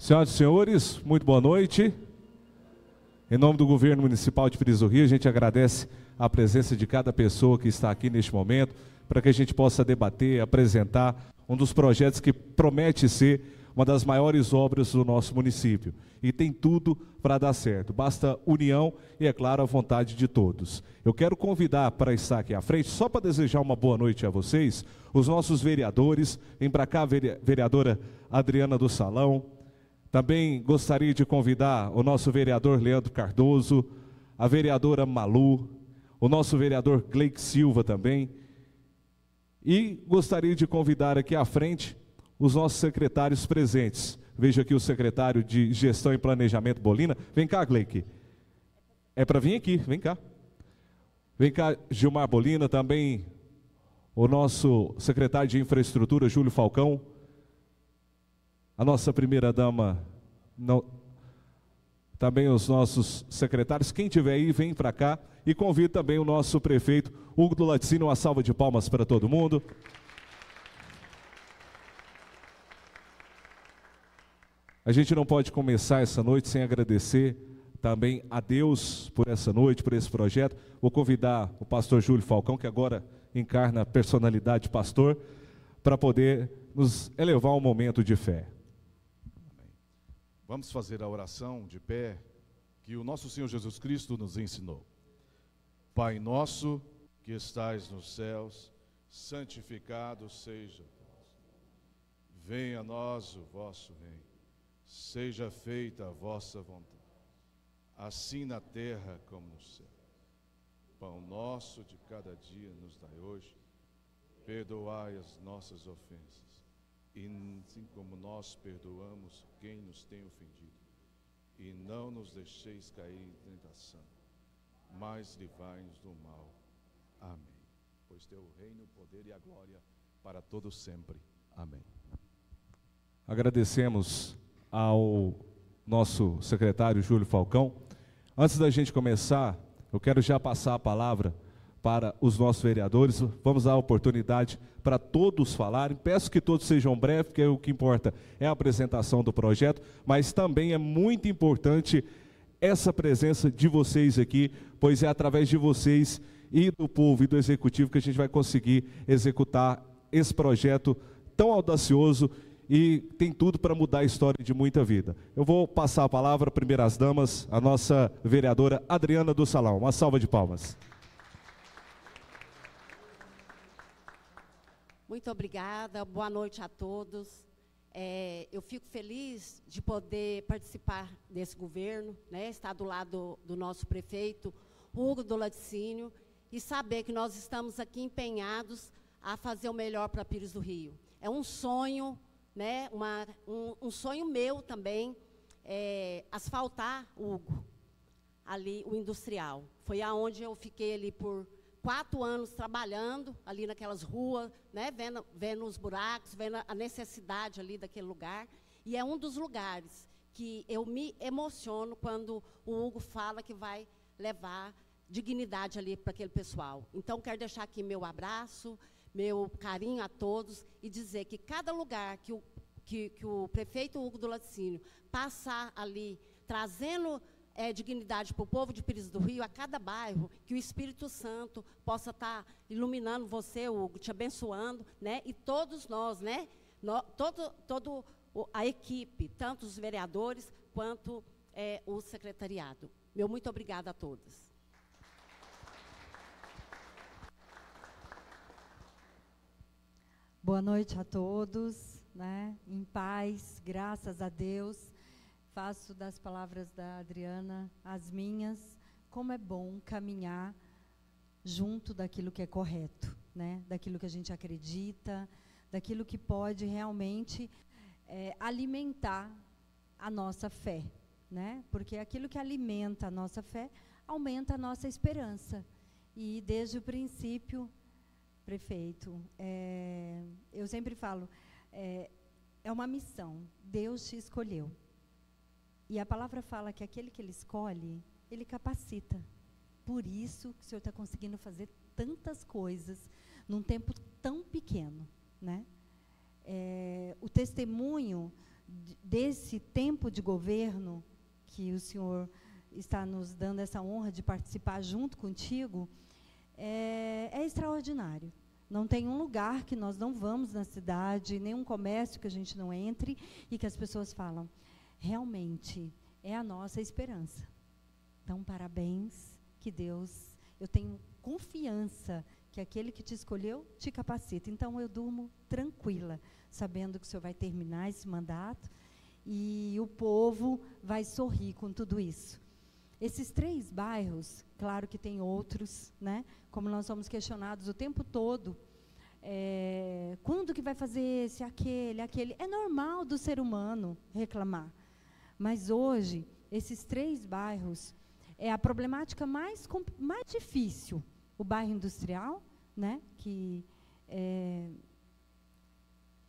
Senhoras e senhores, muito boa noite. Em nome do Governo Municipal de Pires do Rio, a gente agradece a presença de cada pessoa que está aqui neste momento, para que a gente possa debater, apresentar um dos projetos que promete ser uma das maiores obras do nosso município. E tem tudo para dar certo, basta união e, é claro, a vontade de todos. Eu quero convidar para estar aqui à frente, só para desejar uma boa noite a vocês, os nossos vereadores. Vem para cá a vereadora Adriana do Salão. Também gostaria de convidar o nosso vereador Leandro Cardoso, a vereadora Malu, o nosso vereador Gleick Silva também. E gostaria de convidar aqui à frente os nossos secretários presentes. Vejo aqui o secretário de Gestão e Planejamento Bolina. Vem cá, Gleick. É para vir aqui, vem cá. Vem cá, Gilmar Bolina, também o nosso secretário de Infraestrutura, Júlio Falcão. A nossa primeira-dama, também os nossos secretários. Quem tiver aí, vem para cá. E convido também o nosso prefeito, Hugo do Laticínio. Uma salva de palmas para todo mundo. A gente não pode começar essa noite sem agradecer também a Deus por essa noite, por esse projeto. Vou convidar o pastor Júlio Falcão, que agora encarna a personalidade de pastor, para poder nos elevar a um momento de fé. Amém. Vamos fazer a oração de pé que o nosso Senhor Jesus Cristo nos ensinou. Pai nosso que estais nos céus, santificado seja o vosso nome. Venha a nós o vosso reino. Seja feita a vossa vontade, assim na terra como no céu. Pão nosso de cada dia nos dai hoje. Perdoai as nossas ofensas, e assim como nós perdoamos quem nos tem ofendido. E não nos deixeis cair em tentação, mas livrai-nos do mal. Amém. Pois teu o reino, o poder e a glória para todos sempre. Amém. Agradecemos ao nosso secretário Júlio Falcão. Antes da gente começar, eu quero já passar a palavra para os nossos vereadores. Vamos dar a oportunidade para todos falarem. Peço que todos sejam breves, porque o que importa é a apresentação do projeto, mas também é muito importante essa presença de vocês aqui, pois é através de vocês e do povo e do executivo que a gente vai conseguir executar esse projeto tão audacioso e tem tudo para mudar a história de muita vida. Eu vou passar a palavra, primeiras damas, a nossa vereadora Adriana do Salão. Uma salva de palmas. Muito obrigada, boa noite a todos. Eu fico feliz de poder participar desse governo, né, estar do lado do nosso prefeito, Hugo do Laticínio, e saber que nós estamos aqui empenhados a fazer o melhor para Pires do Rio. É um sonho, né, um sonho meu também, asfaltar, Hugo, ali o industrial. Foi aonde eu fiquei ali por 4 anos trabalhando, ali naquelas ruas, né, vendo os buracos, vendo a necessidade ali daquele lugar. E é um dos lugares que eu me emociono quando o Hugo fala que vai levar dignidade ali para aquele pessoal. Então, quero deixar aqui meu abraço, meu carinho a todos e dizer que cada lugar que o prefeito Hugo do Laticínio passar ali, trazendo dignidade para o povo de Pires do Rio, a cada bairro, que o Espírito Santo possa estar iluminando você, Hugo, te abençoando, né? E todos nós, né? Toda a equipe, tanto os vereadores quanto o secretariado. Meu muito obrigada a todos. Boa noite a todos, né? Em paz, graças a Deus. Faço das palavras da Adriana as minhas. Como é bom caminhar junto daquilo que é correto, né? Daquilo que a gente acredita, daquilo que pode realmente alimentar a nossa fé, né? Porque aquilo que alimenta a nossa fé aumenta a nossa esperança. E desde o princípio, prefeito, eu sempre falo, é uma missão, Deus te escolheu. E a palavra fala que aquele que Ele escolhe, Ele capacita. Por isso que o Senhor está conseguindo fazer tantas coisas num tempo tão pequeno, né? O testemunho desse tempo de governo, que o Senhor está nos dando essa honra de participar junto contigo, é extraordinário. Não tem um lugar que nós não vamos na cidade, nenhum comércio que a gente não entre e que as pessoas falam, realmente é a nossa esperança. Então, parabéns, que Deus, eu tenho confiança que aquele que te escolheu te capacita. Então, eu durmo tranquila, sabendo que o Senhor vai terminar esse mandato e o povo vai sorrir com tudo isso. Esses 3 bairros, claro que tem outros, né? Como nós somos questionados o tempo todo, quando que vai fazer esse, aquele? É normal do ser humano reclamar. Mas hoje, esses 3 bairros, é a problemática mais difícil. O bairro industrial, né? Que é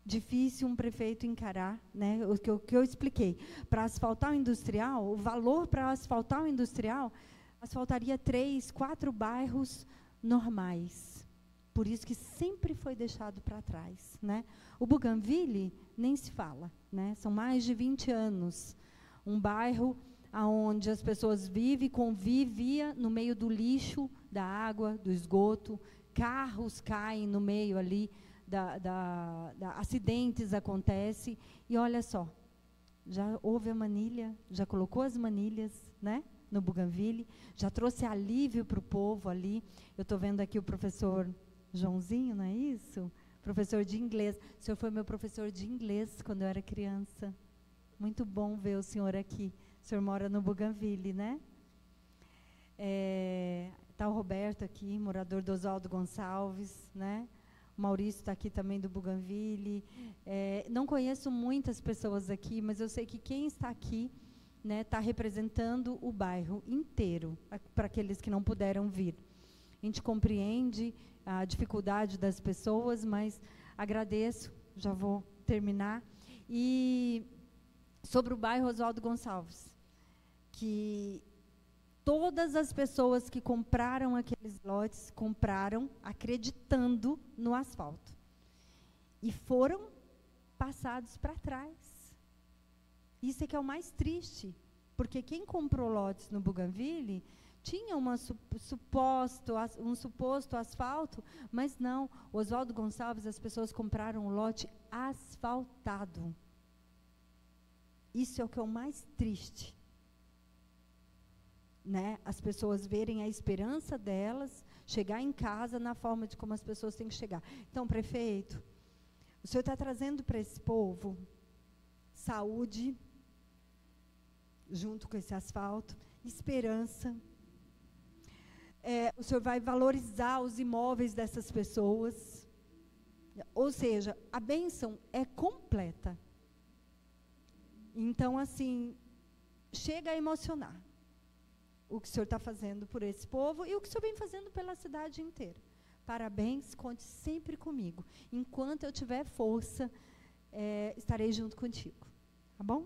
difícil um prefeito encarar, né? O que eu expliquei. Para asfaltar o industrial, o valor para asfaltar o industrial, asfaltaria 3, 4 bairros normais. Por isso que sempre foi deixado para trás, né? O Bougainville nem se fala, né? São mais de 20 anos. Um bairro onde as pessoas convivia no meio do lixo, da água, do esgoto, carros caem no meio ali, acidentes acontecem, e olha só, já houve a manilha, já colocou as manilhas, né, no Bougainville, já trouxe alívio para o povo ali. Eu estou vendo aqui o professor Joãozinho, não é isso? Professor de inglês. O senhor foi meu professor de inglês quando eu era criança. Muito bom ver o senhor aqui. O senhor mora no Bougainville, né? Está o Roberto aqui, morador do Oswaldo Gonçalves, né? O Maurício está aqui também do Bougainville. Não conheço muitas pessoas aqui, mas eu sei que quem está aqui, né, está representando o bairro inteiro, para aqueles que não puderam vir. A gente compreende a dificuldade das pessoas, mas agradeço, já vou terminar. E sobre o bairro Oswaldo Gonçalves, que todas as pessoas que compraram aqueles lotes, compraram acreditando no asfalto. E foram passados para trás. Isso é que é o mais triste, porque quem comprou lotes no Bougainville tinha um suposto asfalto, mas não. O Oswaldo Gonçalves, as pessoas compraram um lote asfaltado. Isso é o que é o mais triste. Né? As pessoas verem a esperança delas, chegar em casa na forma de como as pessoas têm que chegar. Então, prefeito, o senhor está trazendo para esse povo saúde, junto com esse asfalto, esperança. O senhor vai valorizar os imóveis dessas pessoas. Ou seja, a bênção é completa. Então, assim, chega a emocionar o que o senhor está fazendo por esse povo e o que o senhor vem fazendo pela cidade inteira. Parabéns, conte sempre comigo. Enquanto eu tiver força, estarei junto contigo. Tá bom?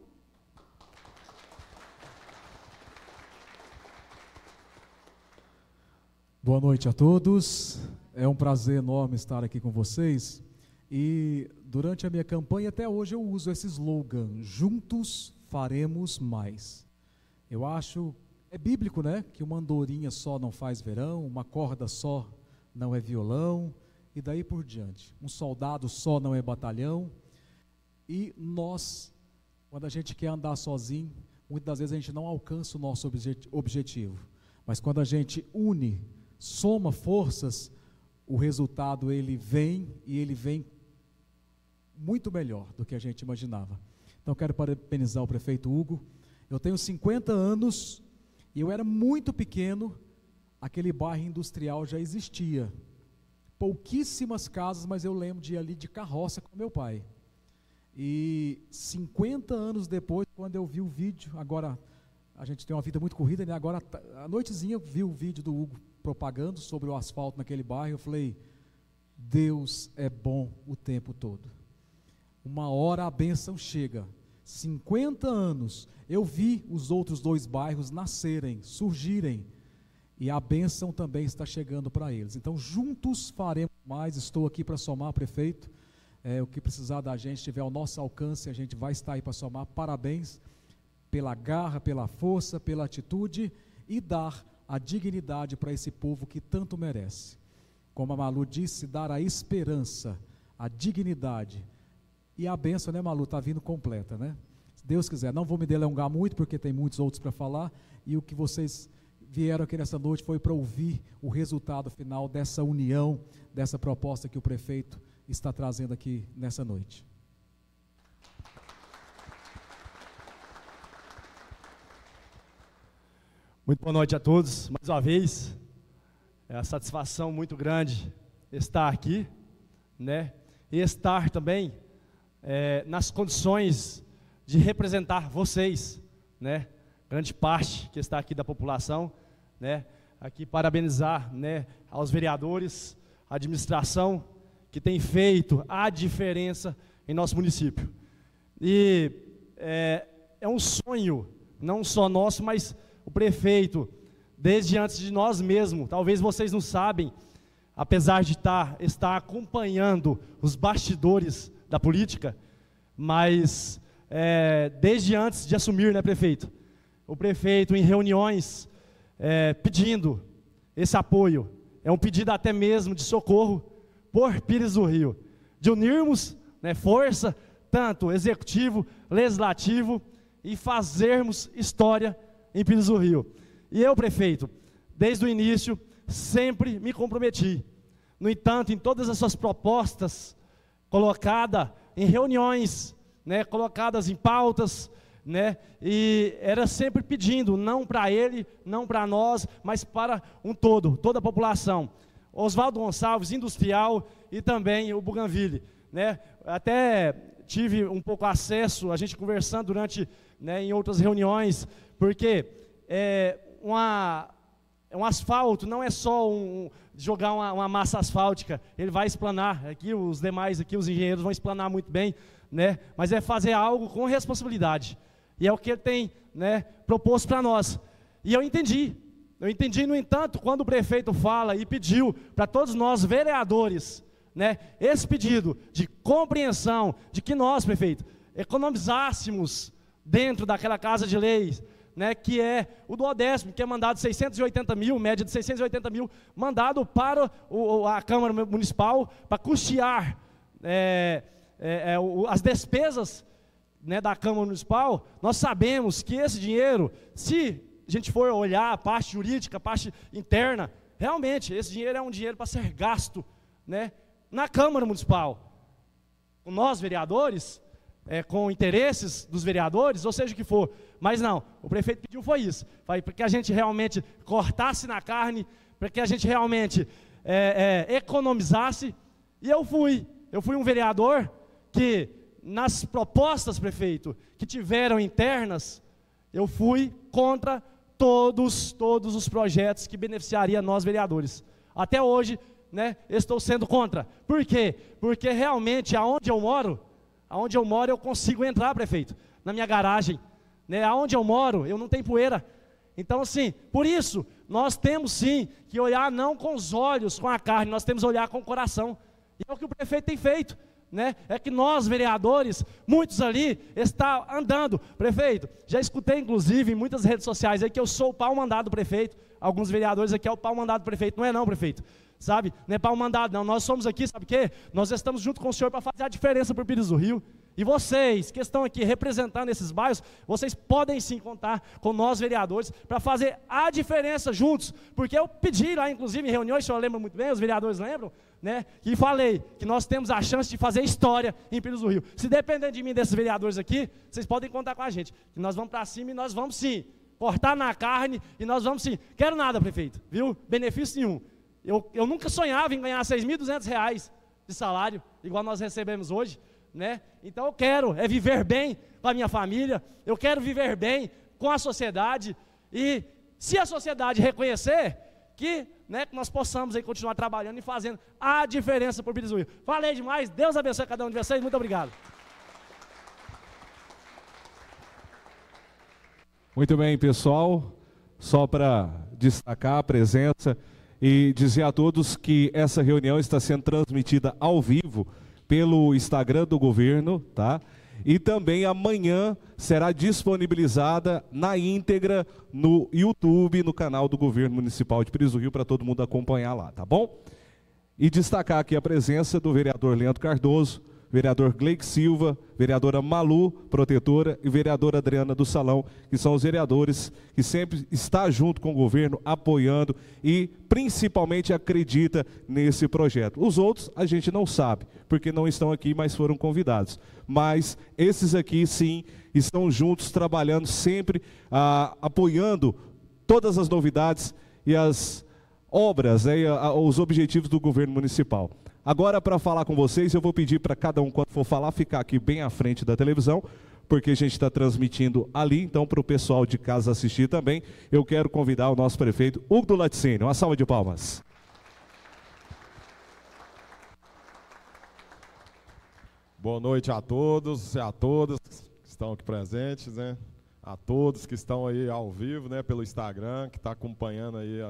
Boa noite a todos. É um prazer enorme estar aqui com vocês. E durante a minha campanha, até hoje, eu uso esse slogan: juntos faremos mais. Eu acho, é bíblico, né? Que uma andorinha só não faz verão, uma corda só não é violão, e daí por diante. Um soldado só não é batalhão. E nós, quando a gente quer andar sozinho, muitas das vezes a gente não alcança o nosso objetivo. Mas quando a gente une, soma forças, o resultado ele vem, e ele vem muito melhor do que a gente imaginava. Então, quero parabenizar o prefeito Hugo. Eu tenho 50 anos, e eu era muito pequeno, aquele bairro industrial já existia. Pouquíssimas casas, mas eu lembro de ir ali de carroça com meu pai. E 50 anos depois, quando eu vi o vídeo, agora a gente tem uma vida muito corrida, né? Agora, à noitezinha, eu vi o vídeo do Hugo propagando sobre o asfalto naquele bairro. Eu falei, Deus é bom o tempo todo. Uma hora a bênção chega. 50 anos, eu vi os outros 2 bairros nascerem, surgirem, e a bênção também está chegando para eles. Então, juntos faremos mais. Estou aqui para somar, prefeito. O que precisar da gente, tiver ao nosso alcance, a gente vai estar aí para somar. Parabéns pela garra, pela força, pela atitude e dar a dignidade para esse povo que tanto merece. Como a Malu disse, dar a esperança, a dignidade e a bênção, né, Malu? Está vindo completa, né? Se Deus quiser, não vou me delongar muito, porque tem muitos outros para falar, e o que vocês vieram aqui nessa noite foi para ouvir o resultado final dessa união, dessa proposta que o prefeito está trazendo aqui nessa noite. Muito boa noite a todos, mais uma vez. É uma satisfação muito grande estar aqui, né? E estar também nas condições de representar vocês, né? Grande parte que está aqui da população, né? Aqui parabenizar, né, aos vereadores, a administração que tem feito a diferença em nosso município. E é um sonho, não só nosso, mas o prefeito, desde antes de nós mesmos, talvez vocês não sabem, apesar de estar acompanhando os bastidores da política, mas desde antes de assumir, né, prefeito? O prefeito em reuniões pedindo esse apoio, é um pedido até mesmo de socorro por Pires do Rio, de unirmos, né, força, tanto executivo, legislativo, e fazermos história em Pires do Rio. E eu, prefeito, desde o início, sempre me comprometi. No entanto, em todas as suas propostas, colocadas em reuniões, né, colocadas em pautas, né, e era sempre pedindo, não para ele, não para nós, mas para um todo, toda a população. Oswaldo Gonçalves, industrial, e também o Bougainville, né? Até tive um pouco acesso, a gente conversando durante, né, em outras reuniões, porque um asfalto não é só jogar uma massa asfáltica, ele vai explanar, aqui os demais, aqui os engenheiros vão explanar muito bem, né? Mas é fazer algo com responsabilidade, e é o que ele tem, né, proposto para nós. E eu entendi, no entanto, quando o prefeito fala e pediu para todos nós, vereadores, né, esse pedido de compreensão, de que nós, prefeito, economizássemos dentro daquela casa de leis, né, que é o duodécimo, que é mandado 680 mil, média de 680 mil, mandado para a Câmara Municipal, para custear as despesas, né, da Câmara Municipal. Nós sabemos que esse dinheiro, se a gente for olhar a parte jurídica, a parte interna, realmente esse dinheiro é um dinheiro para ser gasto, né, na Câmara Municipal, com nós vereadores, com interesses dos vereadores, ou seja o que for. Mas não, o prefeito pediu foi isso, para que a gente realmente cortasse na carne, para que a gente realmente economizasse. E eu fui um vereador que, nas propostas, prefeito, que tiveram internas, eu fui contra todos os projetos que beneficiariam nós vereadores. Até hoje, né, estou sendo contra. Por quê? Porque realmente aonde eu moro eu consigo entrar, prefeito, na minha garagem, né? Aonde eu moro, eu não tenho poeira. Então, assim, por isso, nós temos sim que olhar não com os olhos, com a carne, nós temos que olhar com o coração. E é o que o prefeito tem feito, né? É que nós, vereadores, muitos ali, estão andando. Prefeito, já escutei inclusive em muitas redes sociais aí que eu sou o pau mandado do prefeito. Alguns vereadores aqui é o pau mandado do prefeito. Não é não, prefeito, sabe? Não é pau mandado não, nós somos aqui, sabe o quê? Nós estamos junto com o senhor para fazer a diferença para o Pires do Rio. E vocês que estão aqui representando esses bairros, vocês podem sim contar com nós vereadores para fazer a diferença juntos, porque eu pedi lá inclusive em reuniões, o senhor lembra muito bem, os vereadores lembram, né? E falei que nós temos a chance de fazer história em Pires do Rio. Se depender de mim, desses vereadores aqui, vocês podem contar com a gente, que nós vamos para cima e nós vamos sim cortar na carne, e nós vamos sim. Quero nada, prefeito, viu? Benefício nenhum. Eu nunca sonhava em ganhar R$6.200 de salário, igual nós recebemos hoje, né? Então eu quero viver bem com a minha família, eu quero viver bem com a sociedade, e se a sociedade reconhecer, que, né, que nós possamos aí continuar trabalhando e fazendo a diferença por Pires do Rio. Falei demais, Deus abençoe cada um de vocês, muito obrigado. Muito bem, pessoal, só para destacar a presença e dizer a todos que essa reunião está sendo transmitida ao vivo pelo Instagram do governo, tá? E também amanhã será disponibilizada na íntegra no YouTube, no canal do Governo Municipal de Pires do Rio, para todo mundo acompanhar lá, tá bom? E destacar aqui a presença do vereador Leandro Cardoso, vereador Gleick Silva, vereadora Malu, protetora, e vereadora Adriana do Salão, que são os vereadores que sempre estão junto com o governo, apoiando e principalmente acredita nesse projeto. Os outros a gente não sabe, porque não estão aqui, mas foram convidados. Mas esses aqui sim, estão juntos, trabalhando sempre, apoiando todas as novidades e as obras, né, os objetivos do governo municipal. Agora, para falar com vocês, eu vou pedir para cada um, quando for falar, ficar aqui bem à frente da televisão, porque a gente está transmitindo ali, então para o pessoal de casa assistir também, eu quero convidar o nosso prefeito, Hugo do Laticínio. Uma salva de palmas. Boa noite a todos e a todas que estão aqui presentes, né? A todos que estão aí ao vivo, né, pelo Instagram, que está acompanhando aí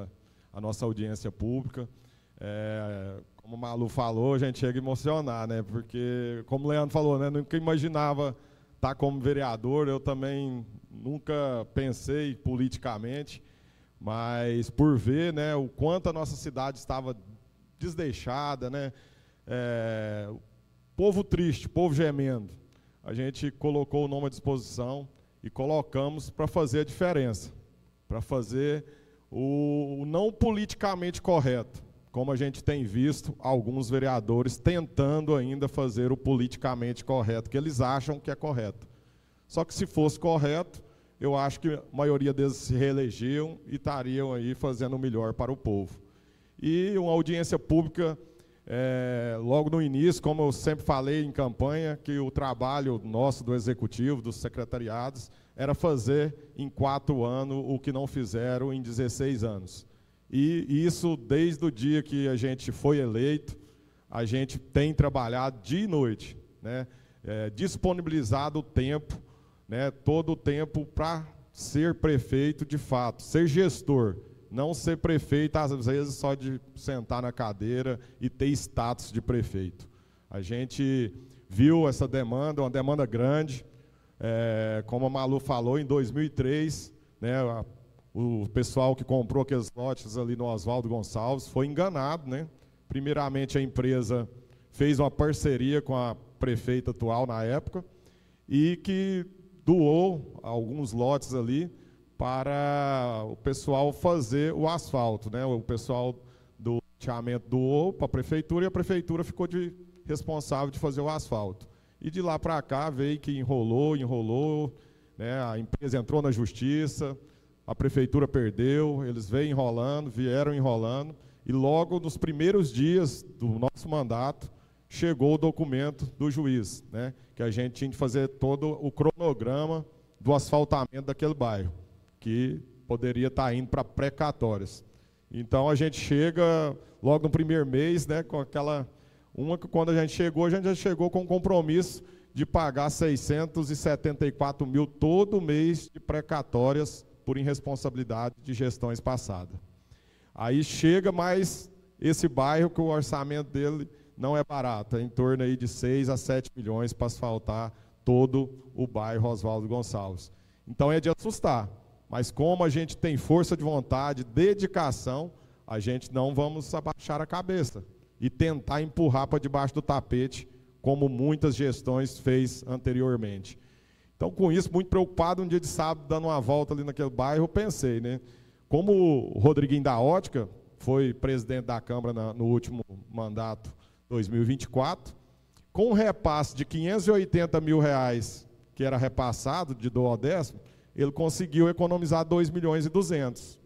a nossa audiência pública. Como o Malu falou, a gente chega a emocionar, né? Porque, como o Leandro falou, né, nunca imaginava estar como vereador, eu também nunca pensei politicamente, mas por ver, né, o quanto a nossa cidade estava desdeixada, né? Povo triste, povo gemendo. A gente colocou o nome à disposição e colocamos para fazer a diferença, para fazer o não politicamente correto, como a gente tem visto alguns vereadores tentando ainda fazer o politicamente correto, que eles acham que é correto. Só que se fosse correto, eu acho que a maioria deles se reelegiam e estariam aí fazendo o melhor para o povo. E uma audiência pública, logo no início, como eu sempre falei em campanha, que o trabalho nosso do Executivo, dos secretariados, era fazer em 4 anos o que não fizeram em 16 anos. E isso, desde o dia que a gente foi eleito, a gente tem trabalhado dia e noite, né? Disponibilizado o tempo, né? Todo o tempo para ser prefeito de fato, ser gestor, não ser prefeito, às vezes, só de sentar na cadeira e ter status de prefeito. A gente viu essa demanda, uma demanda grande, como a Malu falou, em 2003, né, o pessoal que comprou aqueles lotes ali no Oswaldo Gonçalves foi enganado, né? Primeiramente, a empresa fez uma parceria com a prefeita atual na época e que doou alguns lotes ali para o pessoal fazer o asfalto, né? O pessoal do loteamento doou para a prefeitura e a prefeitura ficou responsável de fazer o asfalto. E de lá para cá veio que enrolou, né? A empresa entrou na justiça, a prefeitura perdeu, eles vieram enrolando, e logo nos primeiros dias do nosso mandato, chegou o documento do juiz, né, que a gente tinha que fazer todo o cronograma do asfaltamento daquele bairro, que poderia estar indo para precatórias. Então a gente chega logo no primeiro mês, né, com que quando a gente já chegou com o compromisso de pagar 674 mil todo mês de precatórias por irresponsabilidade de gestões passadas. Aí chega mais esse bairro que o orçamento dele não é barato, é em torno aí de 6 a 7 milhões para asfaltar todo o bairro Oswaldo Gonçalves. Então é de assustar, mas como a gente tem força de vontade, dedicação, a gente não vamos abaixar a cabeça e tentar empurrar para debaixo do tapete, como muitas gestões fez anteriormente. Então, com isso, muito preocupado, um dia de sábado, dando uma volta ali naquele bairro, eu pensei, né? Como o Rodriguinho da Ótica foi presidente da Câmara no último mandato, 2024, com um repasse de 580 mil reais, que era repassado de duodécimo, ele conseguiu economizar 2 milhões e 200.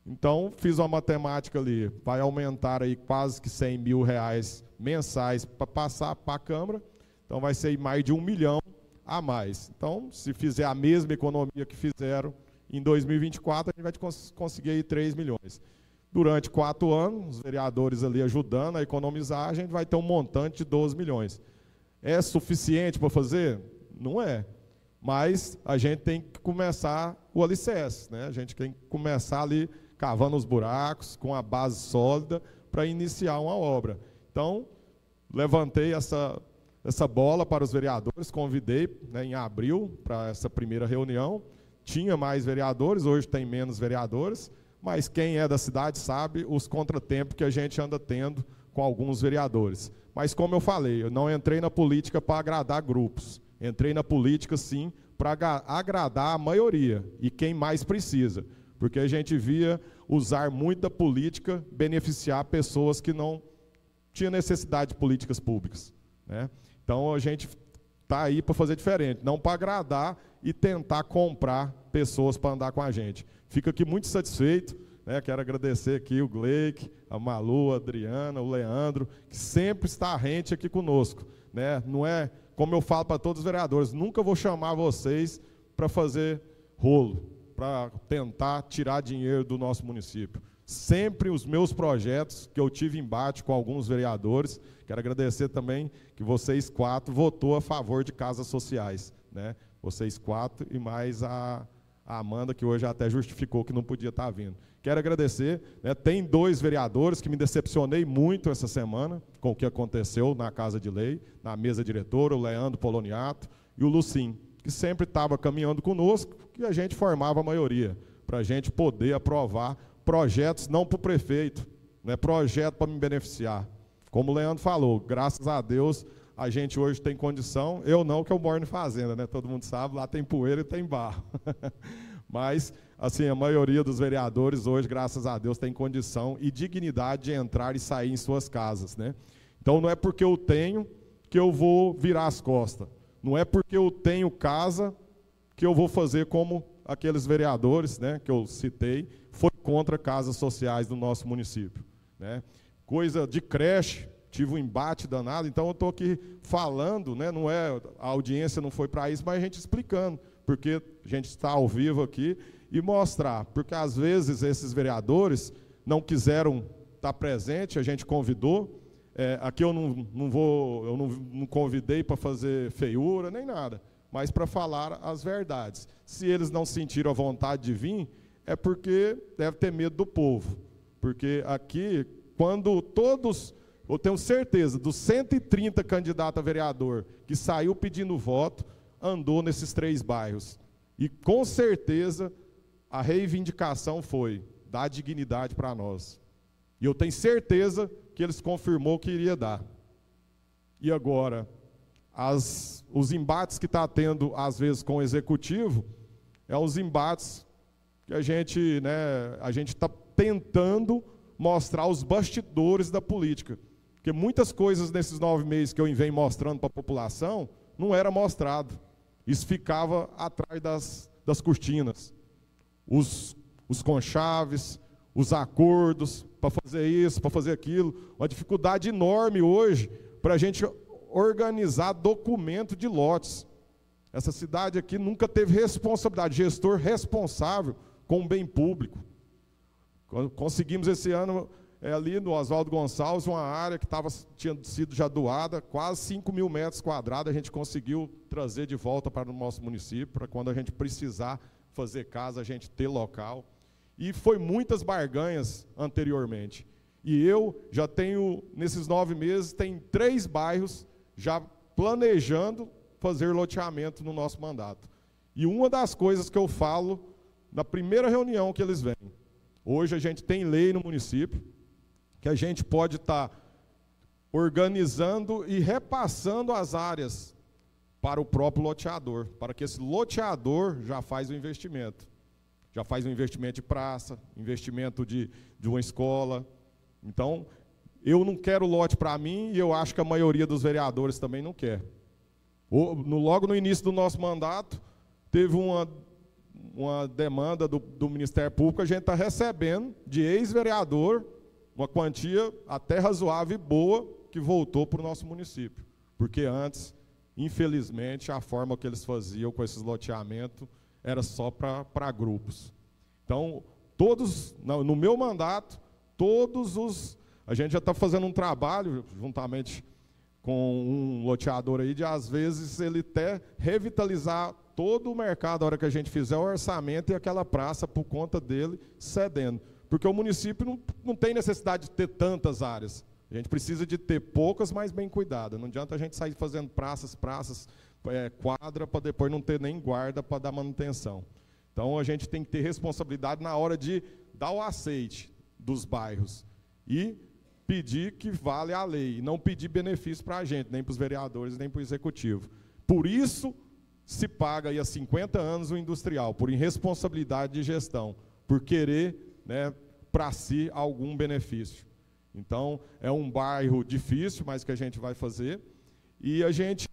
Então, fiz uma matemática ali, vai aumentar aí quase que 100 mil reais mensais para passar para a Câmara, então vai ser mais de 1 milhão a mais. Então, se fizer a mesma economia que fizeram em 2024, a gente vai conseguir aí 3 milhões. Durante 4 anos, os vereadores ali ajudando a economizar, a gente vai ter um montante de 12 milhões. É suficiente para fazer? Não é. Mas a gente tem que começar o alicerce, né? A gente tem que começar ali cavando os buracos, com a base sólida, para iniciar uma obra. Então, levantei essa bola para os vereadores, convidei, né, em abril para essa primeira reunião. Tinha mais vereadores, hoje tem menos vereadores, mas quem é da cidade sabe os contratempos que a gente anda tendo com alguns vereadores. Mas como eu falei, eu não entrei na política para agradar grupos, entrei na política sim para agradar a maioria e quem mais precisa, porque a gente via usar muito da política beneficiar pessoas que não tinham necessidade de políticas públicas, né? Então a gente está aí para fazer diferente, não para agradar e tentar comprar pessoas para andar com a gente. Fico aqui muito satisfeito, né? Quero agradecer aqui o Gleick, a Malu, a Adriana, o Leandro, que sempre está à rente aqui conosco, né? Não é, como eu falo para todos os vereadores, nunca vou chamar vocês para fazer rolo, para tentar tirar dinheiro do nosso município. Sempre os meus projetos, que eu tive embate com alguns vereadores, quero agradecer também que vocês 4 votou a favor de casas sociais, né? Vocês 4 e mais a Amanda, que hoje até justificou que não podia estar vindo. Quero agradecer, né? Tem 2 vereadores que me decepcionei muito essa semana com o que aconteceu na Casa de Lei, na mesa diretora, o Leandro Poloniato e o Lucim, que sempre estava caminhando conosco, que a gente formava a maioria, para a gente poder aprovar projetos não para o prefeito, né, projeto para me beneficiar. Como o Leandro falou, graças a Deus, a gente hoje tem condição, eu não, que eu moro em fazenda, né, todo mundo sabe, lá tem poeira e tem barro. Mas, assim, a maioria dos vereadores hoje, graças a Deus, tem condição e dignidade de entrar e sair em suas casas, né? Então, não é porque eu tenho que eu vou virar as costas. Não é porque eu tenho casa que eu vou fazer como aqueles vereadores, né, que eu citei, foi contra casas sociais do nosso município, né? Coisa de creche, tive um embate danado, então eu estou aqui falando, né, não é, a audiência não foi para isso, mas a gente explicando, porque a gente está ao vivo aqui e mostrar, porque às vezes esses vereadores não quiseram estar presente, a gente convidou, aqui eu não convidei para fazer feiura, nem nada, mas para falar as verdades. Se eles não sentiram a vontade de vir, é porque deve ter medo do povo. Porque aqui, quando todos, eu tenho certeza, dos 130 candidatos a vereador que saiu pedindo voto, andou nesses 3 bairros. E com certeza a reivindicação foi dar dignidade para nós. E eu tenho certeza que eles confirmou que iria dar. E agora, os embates que está tendo, às vezes, com o executivo, os embates que a gente está tentando mostrar os bastidores da política. Porque muitas coisas nesses 9 meses que eu venho mostrando para a população, não era mostrado. Isso ficava atrás das cortinas. Os conchaves, os acordos, para fazer isso, para fazer aquilo. Uma dificuldade enorme hoje para a gente organizar documento de lotes. Essa cidade aqui nunca teve responsabilidade, gestor responsável com o bem público. Conseguimos esse ano, ali no Oswaldo Gonçalves, uma área que tinha sido já doada, quase 5 mil metros quadrados, a gente conseguiu trazer de volta para o nosso município, para quando a gente precisar fazer casa, a gente ter local. E foi muitas barganhas anteriormente. E eu já tenho, nesses 9 meses, tem 3 bairros já planejando fazer loteamento no nosso mandato. E uma das coisas que eu falo na primeira reunião que eles vêm, hoje a gente tem lei no município, que a gente pode estar organizando e repassando as áreas para o próprio loteador, para que esse loteador já faz o investimento. Já faz um investimento de praça, investimento de uma escola. Então, eu não quero lote para mim e eu acho que a maioria dos vereadores também não quer. Logo no início do nosso mandato, teve uma demanda do Ministério Público, a gente está recebendo de ex-vereador uma quantia até razoável e boa que voltou para o nosso município. Porque antes, infelizmente, a forma que eles faziam com esses loteamentos era só para grupos. Então, no meu mandato, a gente já está fazendo um trabalho, juntamente com um loteador aí, de às vezes ele até revitalizar todo o mercado, a hora que a gente fizer o orçamento e aquela praça por conta dele cedendo. Porque o município não tem necessidade de ter tantas áreas. A gente precisa de ter poucas, mas bem cuidadas. Não adianta a gente sair fazendo praças, quadra, para depois não ter nem guarda para dar manutenção. Então, a gente tem que ter responsabilidade na hora de dar o aceite dos bairros e pedir que vale a lei, e não pedir benefício para a gente, nem para os vereadores, nem para o executivo. Por isso, se paga aí há 50 anos o industrial, por irresponsabilidade de gestão, por querer, né, para si algum benefício. Então, é um bairro difícil, mas que a gente vai fazer, e a gente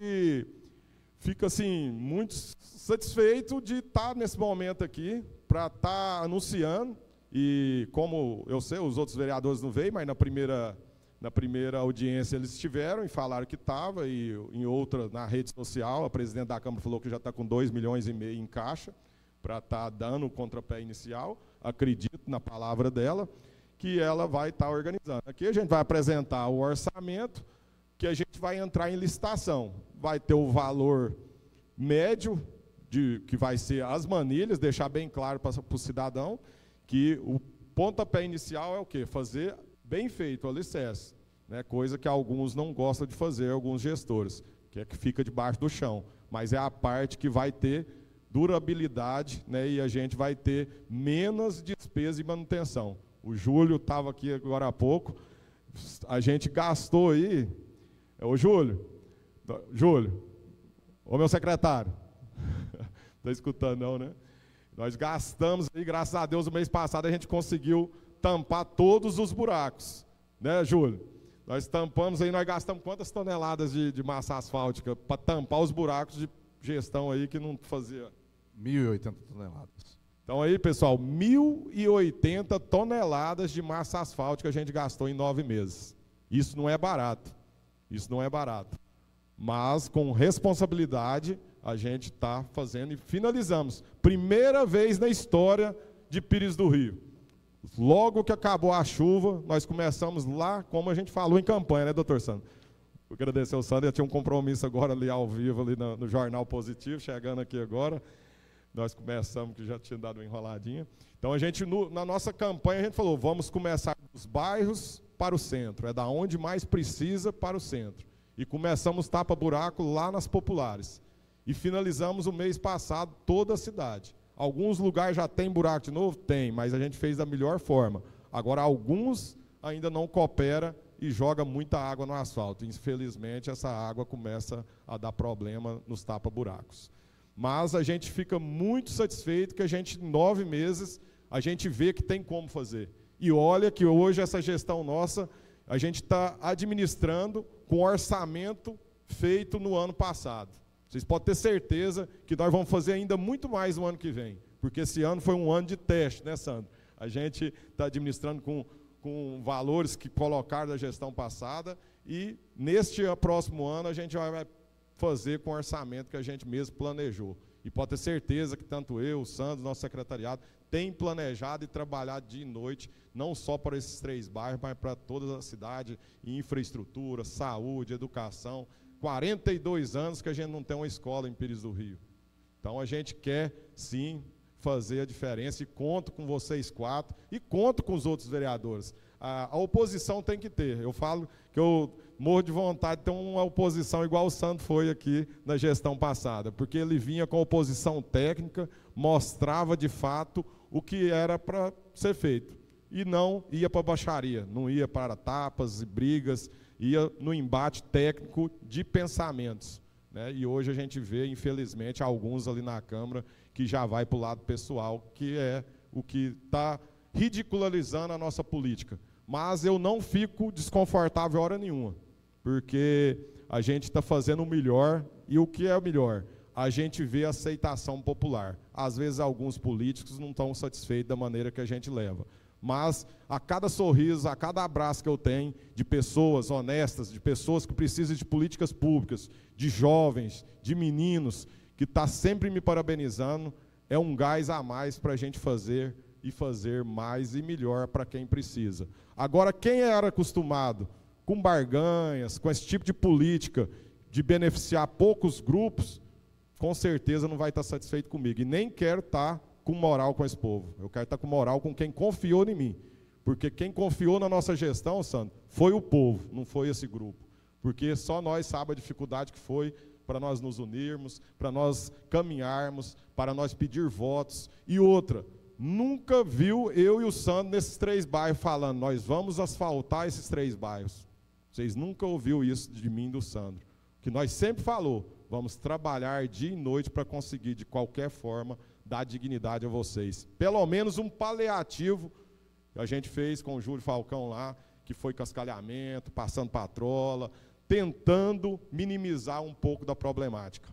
fica assim, muito satisfeito de estar nesse momento aqui, para estar anunciando, e como eu sei, os outros vereadores não veio, mas na primeira audiência eles estiveram e falaram que estava, e em outra, na rede social, a presidente da Câmara falou que já está com 2,5 milhões em caixa, para estar dando o contrapé inicial. Acredito na palavra dela, que ela vai estar organizando. Aqui a gente vai apresentar o orçamento, que a gente vai entrar em licitação. Vai ter o valor médio, que vai ser as manilhas, deixar bem claro para o cidadão, que o pontapé inicial é o quê? Fazer bem feito o alicerce, né? Coisa que alguns não gostam de fazer, alguns gestores, que é que fica debaixo do chão. Mas é a parte que vai ter durabilidade, né? E a gente vai ter menos despesa e manutenção. O Júlio estava aqui agora há pouco, a gente gastou aí, Júlio, ô meu secretário, está escutando não, né? Nós gastamos aí, graças a Deus, o mês passado a gente conseguiu tampar todos os buracos, né, Júlio? Nós tampamos aí, nós gastamos quantas toneladas de massa asfáltica para tampar os buracos de gestão aí que não fazia? 1.080 toneladas. Então aí, pessoal, 1.080 toneladas de massa asfáltica a gente gastou em 9 meses. Isso não é barato, isso não é barato. Mas com responsabilidade a gente está fazendo e finalizamos. Primeira vez na história de Pires do Rio. Logo que acabou a chuva, nós começamos lá, como a gente falou em campanha, né, doutor Sandro? Vou agradecer ao Sandro, eu tinha um compromisso agora ali ao vivo, ali no Jornal Positivo, chegando aqui agora. Nós começamos, que já tinha dado uma enroladinha. Então, a gente, na nossa campanha, a gente falou, vamos começar dos bairros para o centro. É da onde mais precisa para o centro. E começamos tapa-buraco lá nas populares. E finalizamos o mês passado toda a cidade. Alguns lugares já tem buraco de novo? Tem, mas a gente fez da melhor forma. Agora, alguns ainda não coopera e joga muita água no asfalto. Infelizmente, essa água começa a dar problema nos tapa-buracos. Mas a gente fica muito satisfeito que a gente, em 9 meses, a gente vê que tem como fazer. E olha que hoje essa gestão nossa, a gente está administrando com orçamento feito no ano passado. Vocês podem ter certeza que nós vamos fazer ainda muito mais no ano que vem, porque esse ano foi um ano de teste, né, Sandro? A gente está administrando com valores que colocaram da gestão passada e neste próximo ano a gente vai fazer com o orçamento que a gente mesmo planejou. E pode ter certeza que tanto eu, o Sandro, nosso secretariado, tem planejado e trabalhado dia e noite, não só para esses 3 bairros, mas para toda a cidade, infraestrutura, saúde, educação. 42 anos que a gente não tem uma escola em Pires do Rio. Então a gente quer, sim, fazer a diferença e conto com vocês 4 e conto com os outros vereadores. A oposição tem que ter. Eu falo que eu morro de vontade de ter uma oposição igual o Sandro foi aqui na gestão passada, porque ele vinha com oposição técnica, mostrava de fato o que era para ser feito. E não ia para baixaria, não ia para tapas e brigas, ia no embate técnico de pensamentos, né? E hoje a gente vê, infelizmente, alguns ali na Câmara que já vai para o lado pessoal, que é o que está ridicularizando a nossa política. Mas eu não fico desconfortável hora nenhuma, porque a gente está fazendo o melhor, e o que é o melhor? A gente vê a aceitação popular. Às vezes alguns políticos não estão satisfeitos da maneira que a gente leva. Mas a cada sorriso, a cada abraço que eu tenho de pessoas honestas, de pessoas que precisam de políticas públicas, de jovens, de meninos, que está sempre me parabenizando, é um gás a mais para a gente fazer e fazer mais e melhor para quem precisa. Agora, quem era acostumado com barganhas, com esse tipo de política, de beneficiar poucos grupos, com certeza não vai estar satisfeito comigo. E nem quero estar com moral com esse povo. Eu quero estar com moral com quem confiou em mim. Porque quem confiou na nossa gestão, Sandro, foi o povo, não foi esse grupo. Porque só nós sabemos a dificuldade que foi para nós nos unirmos, para nós caminharmos, para nós pedir votos. E outra, nunca viu eu e o Sandro nesses 3 bairros falando, nós vamos asfaltar esses 3 bairros. Vocês nunca ouviram isso de mim e do Sandro. Que nós sempre falou, vamos trabalhar dia e noite para conseguir, de qualquer forma, dar dignidade a vocês. Pelo menos um paliativo que a gente fez com o Júlio Falcão lá, que foi cascalhamento, passando patrola, tentando minimizar um pouco da problemática.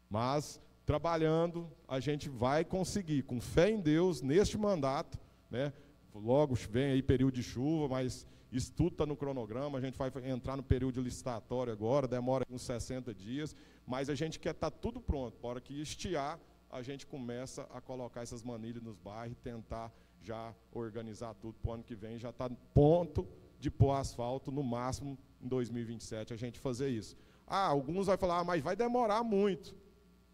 Mas, trabalhando, a gente vai conseguir, com fé em Deus, neste mandato, né? Logo vem aí período de chuva, mas isso tudo está no cronograma, a gente vai entrar no período de licitatório agora, demora uns 60 dias, mas a gente quer estar tudo pronto, para hora que estiar, a gente começa a colocar essas manilhas nos bairros, tentar já organizar tudo para o ano que vem, já está ponto de pôr asfalto, no máximo em 2027 a gente fazer isso. Alguns vão falar, mas vai demorar muito.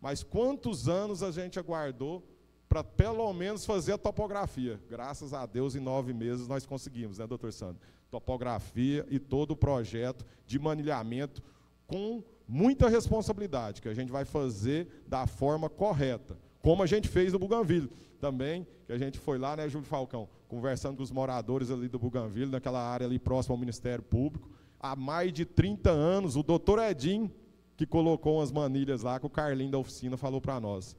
Mas quantos anos a gente aguardou para pelo menos fazer a topografia? Graças a Deus, em 9 meses nós conseguimos, né, doutor Sandro? Topografia e todo o projeto de manilhamento com muita responsabilidade, que a gente vai fazer da forma correta, como a gente fez no Bougainville também, que a gente foi lá, né, Júlio Falcão, conversando com os moradores ali do Bougainville, naquela área ali próxima ao Ministério Público, há mais de 30 anos, o doutor Edinho, que colocou umas manilhas lá, que o Carlinho da oficina falou para nós.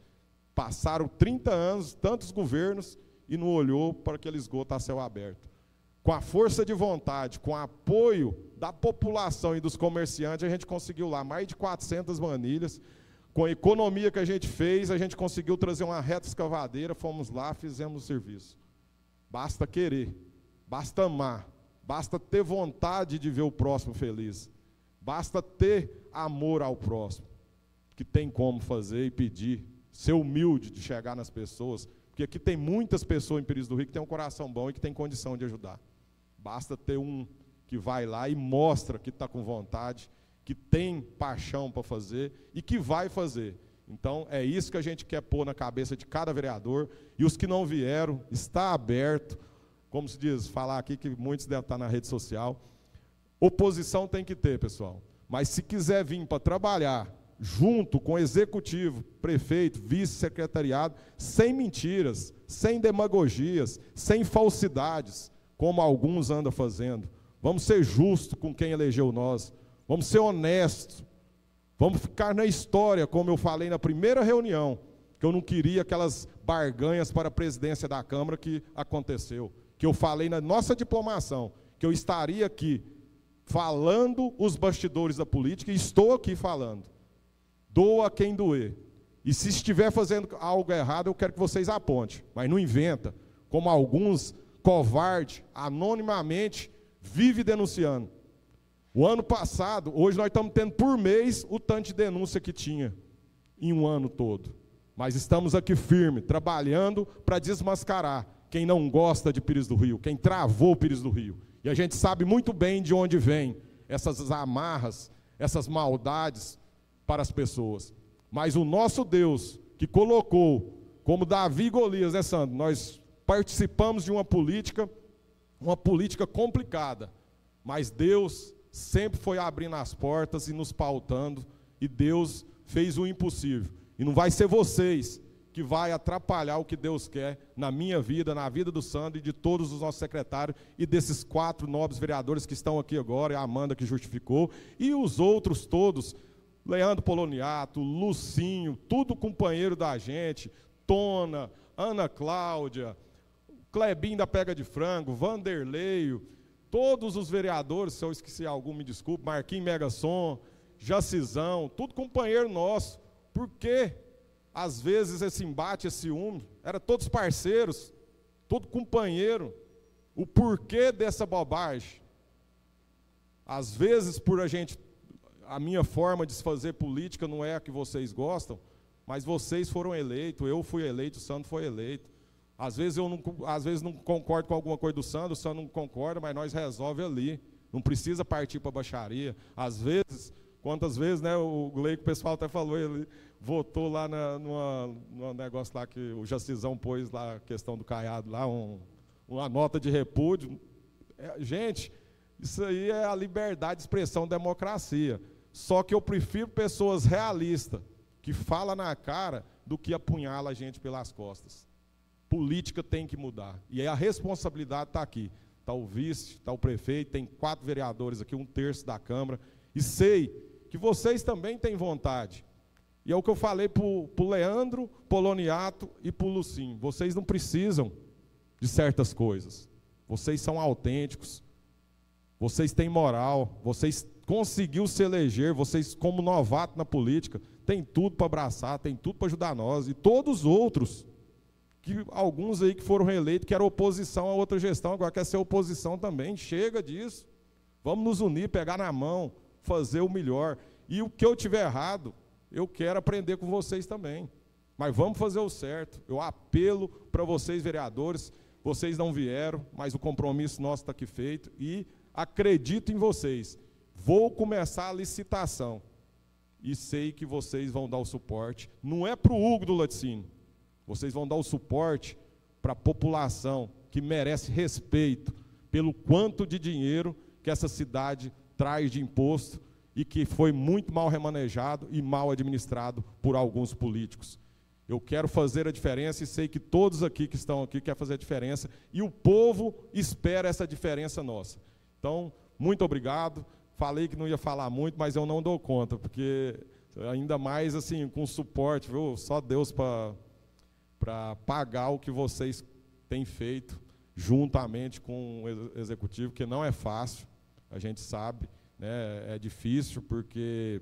Passaram 30 anos, tantos governos, e não olhou para aquele esgoto a céu aberto. Com a força de vontade, com o apoio da população e dos comerciantes, a gente conseguiu lá mais de 400 manilhas. Com a economia que a gente fez, a gente conseguiu trazer uma reta escavadeira, fomos lá, fizemos o serviço. Basta querer, basta amar, basta ter vontade de ver o próximo feliz, basta ter amor ao próximo, que tem como fazer e pedir, ser humilde de chegar nas pessoas, porque aqui tem muitas pessoas em Pires do Rio que tem um coração bom e que tem condição de ajudar. Basta ter um que vai lá e mostra que está com vontade, que tem paixão para fazer e que vai fazer. Então, é isso que a gente quer pôr na cabeça de cada vereador, e os que não vieram, está aberto, como se diz, falar aqui que muitos devem estar na rede social. Oposição tem que ter, pessoal, mas se quiser vir para trabalhar junto com o executivo, prefeito, vice-secretariado, sem mentiras, sem demagogias, sem falsidades, como alguns andam fazendo. Vamos ser justos com quem elegeu nós, vamos ser honestos, vamos ficar na história, como eu falei na primeira reunião, que eu não queria aquelas barganhas para a presidência da Câmara que aconteceu, que eu falei na nossa diplomação, que eu estaria aqui falando os bastidores da política, e estou aqui falando. Doa quem doer. E se estiver fazendo algo errado, eu quero que vocês apontem, mas não inventa, como alguns covardes, anonimamente, vivem denunciando. O ano passado, hoje nós estamos tendo por mês o tanto de denúncia que tinha em um ano todo. Mas estamos aqui firme, trabalhando para desmascarar quem não gosta de Pires do Rio, quem travou Pires do Rio. E a gente sabe muito bem de onde vêm essas amarras, essas maldades para as pessoas. Mas o nosso Deus, que colocou, como Davi e Golias, né, Sandro? Nós participamos de uma política complicada, mas Deus sempre foi abrindo as portas e nos pautando, e Deus fez o impossível. E não vai ser vocês que vai atrapalhar o que Deus quer na minha vida, na vida do Sandro e de todos os nossos secretários e desses 4 nobres vereadores que estão aqui agora, e a Amanda que justificou, e os outros todos, Leandro Poloniato, Lucinho, tudo companheiro da gente, Tona, Ana Cláudia, Clebinho da Pega de Frango, Vanderleio, todos os vereadores, se eu esqueci algum, me desculpe, Marquinhos Megason, Jacizão, tudo companheiro nosso. Por quê? Às vezes esse embate, esse ciúme, era todos parceiros, todo companheiro. O porquê dessa bobagem? Às vezes, a minha forma de se fazer política não é a que vocês gostam, mas vocês foram eleitos, eu fui eleito, o Sandro foi eleito. Às vezes não concordo com alguma coisa do Sandro, o Sandro não concorda, mas nós resolvemos ali. Não precisa partir para a baixaria. Às vezes, quantas vezes, né, o Gleico, o pessoal até falou, ele votou lá num negócio lá que o Jacizão pôs lá, a questão do Caiado lá, uma nota de repúdio. Gente, isso aí é a liberdade de expressão, democracia. Só que eu prefiro pessoas realistas, que falam na cara, do que apunhala a gente pelas costas. Política tem que mudar. E aí a responsabilidade está aqui. Está o vice, está o prefeito, tem 4 vereadores aqui, 1/3 da Câmara. E sei que vocês também têm vontade. E é o que eu falei para o Leandro Poloniato e para o Lucim. Vocês não precisam de certas coisas. Vocês são autênticos. Vocês têm moral. Vocês conseguiram se eleger. Vocês, como novato na política, têm tudo para abraçar, têm tudo para ajudar nós. E todos os outros, que alguns aí que foram reeleitos, que eram oposição a outra gestão, agora quer ser oposição também. Chega disso. Vamos nos unir, pegar na mão, fazer o melhor. E o que eu tiver errado, eu quero aprender com vocês também. Mas vamos fazer o certo. Eu apelo para vocês, vereadores. Vocês não vieram, mas o compromisso nosso está aqui feito. E acredito em vocês. Vou começar a licitação. E sei que vocês vão dar o suporte. Não é para o Hugo do Laticínio. Vocês vão dar o suporte para a população que merece respeito pelo quanto de dinheiro que essa cidade traz de imposto e que foi muito mal remanejado e mal administrado por alguns políticos. Eu quero fazer a diferença e sei que todos aqui que estão aqui querem fazer a diferença e o povo espera essa diferença nossa. Então, muito obrigado. Falei que não ia falar muito, mas eu não dou conta, porque ainda mais assim, com suporte, viu? Só Deus para pagar o que vocês têm feito juntamente com o executivo, que não é fácil, a gente sabe. É difícil porque,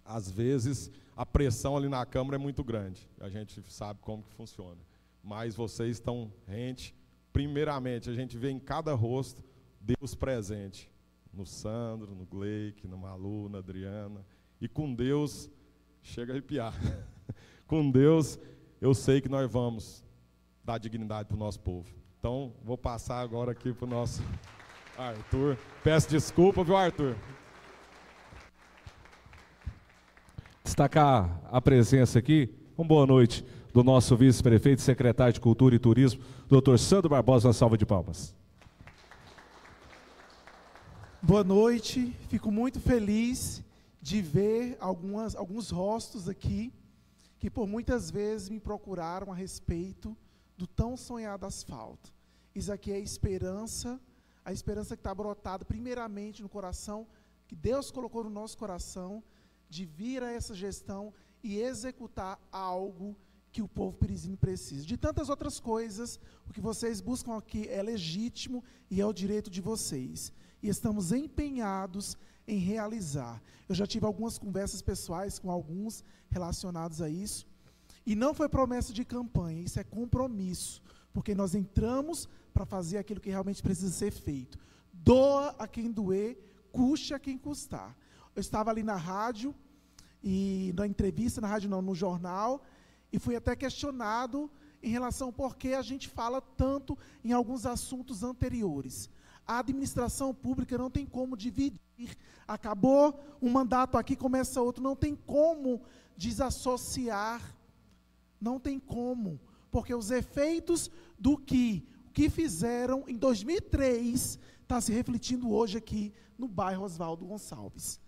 às vezes, a pressão ali na Câmara é muito grande. A gente sabe como que funciona. Mas vocês estão rente. Primeiramente, a gente vê em cada rosto Deus presente. No Sandro, no Gleique, no Malu, na Adriana. E com Deus, chega a arrepiar. Com Deus, eu sei que nós vamos dar dignidade para o nosso povo. Então, vou passar agora aqui para o nosso Arthur. Peço desculpa, viu, Arthur? Destacar a presença aqui, uma boa noite, do nosso vice-prefeito e secretário de Cultura e Turismo, Dr. Sandro Barbosa, uma salva de palmas. Boa noite, fico muito feliz de ver alguns rostos aqui que por muitas vezes me procuraram a respeito do tão sonhado asfalto. Isso aqui é a esperança que está brotada primeiramente no coração, que Deus colocou no nosso coração, de vir a essa gestão e executar algo que o povo perizinho precisa. De tantas outras coisas, o que vocês buscam aqui é legítimo e é o direito de vocês. E estamos empenhados em realizar. Eu já tive algumas conversas pessoais com alguns relacionados a isso, e não foi promessa de campanha, isso é compromisso, porque nós entramos para fazer aquilo que realmente precisa ser feito. Doa a quem doer, custe a quem custar. Eu estava ali na rádio, e na entrevista, na rádio não, no jornal, e fui até questionado em relação ao porquê a gente fala tanto em alguns assuntos anteriores. A administração pública não tem como dividir. Acabou um mandato aqui, começa outro, não tem como desassociar, não tem como, porque os efeitos do que fizeram em 2003 está se refletindo hoje aqui no bairro Oswaldo Gonçalves.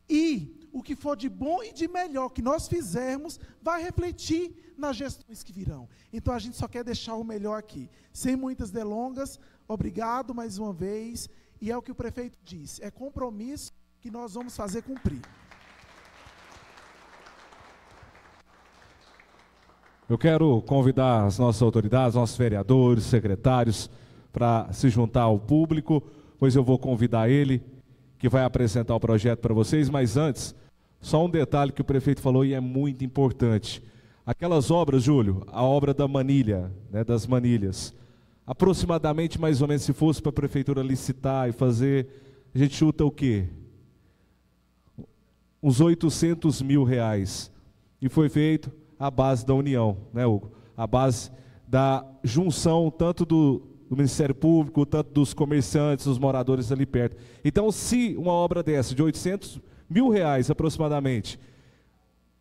E o que for de bom e de melhor que nós fizermos vai refletir nas gestões que virão. Então a gente só quer deixar o melhor aqui. Sem muitas delongas, obrigado mais uma vez. E é o que o prefeito disse, é compromisso que nós vamos fazer cumprir. Eu quero convidar as nossas autoridades, nossos vereadores, secretários, para se juntar ao público, pois eu vou convidar ele, que vai apresentar o projeto para vocês, mas antes, só um detalhe que o prefeito falou e é muito importante. Aquelas obras, Júlio, a obra da manilha, né, das manilhas, aproximadamente, mais ou menos, se fosse para a prefeitura licitar e fazer, a gente chuta o quê? Uns R$800 mil. E foi feito à base da união, né, Hugo? A base da junção tanto do Ministério Público, tanto dos comerciantes, dos moradores ali perto. Então, se uma obra dessa, de R$800 mil aproximadamente,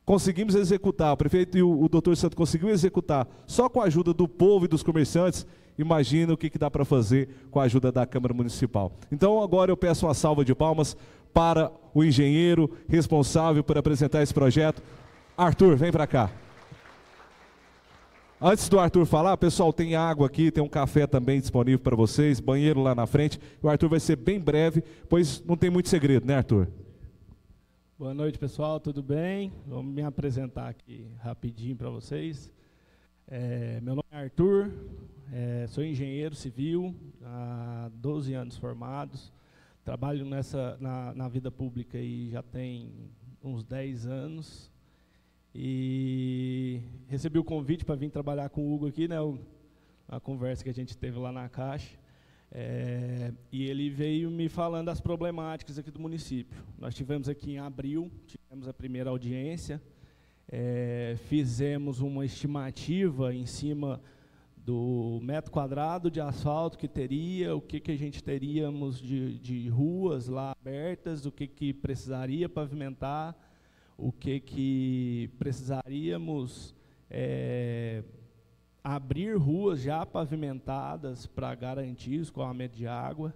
conseguimos executar, o prefeito e o doutor Santo conseguiu executar, só com a ajuda do povo e dos comerciantes, imagina o que dá para fazer com a ajuda da Câmara Municipal. Então agora eu peço uma salva de palmas para o engenheiro responsável por apresentar esse projeto. Arthur, vem para cá. Antes do Arthur falar, pessoal, tem água aqui, tem um café também disponível para vocês, banheiro lá na frente. O Arthur vai ser bem breve, pois não tem muito segredo, né, Arthur? Boa noite, pessoal, tudo bem? Vamos me apresentar aqui rapidinho para vocês. Meu nome é Arthur, sou engenheiro civil, há 12 anos formados. Trabalho na vida pública aí já tem uns 10 anos. E recebi o convite para vir trabalhar com o Hugo aqui, né? A conversa que a gente teve lá na Caixa. E ele veio me falando das problemáticas aqui do município. Nós tivemos aqui em abril, tivemos a primeira audiência, fizemos uma estimativa em cima do metro quadrado de asfalto que teria, o que a gente teríamos de ruas lá abertas, o que precisaria pavimentar, o que precisaríamos abrir ruas já pavimentadas para garantir o escoamento de água.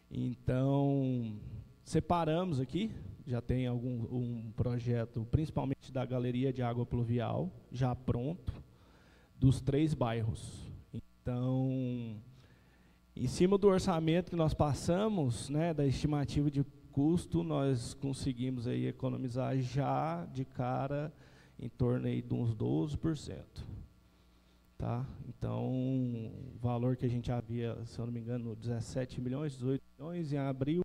Então, separamos aqui, já tem um projeto, principalmente da galeria de água pluvial, já pronto, dos 3 bairros. Então, em cima do orçamento que nós passamos, né, da estimativa de custo, nós conseguimos aí economizar já de cara em torno aí de uns 12%. Tá? Então, o valor que a gente havia, se eu não me engano, 17 milhões, 18 milhões, em abril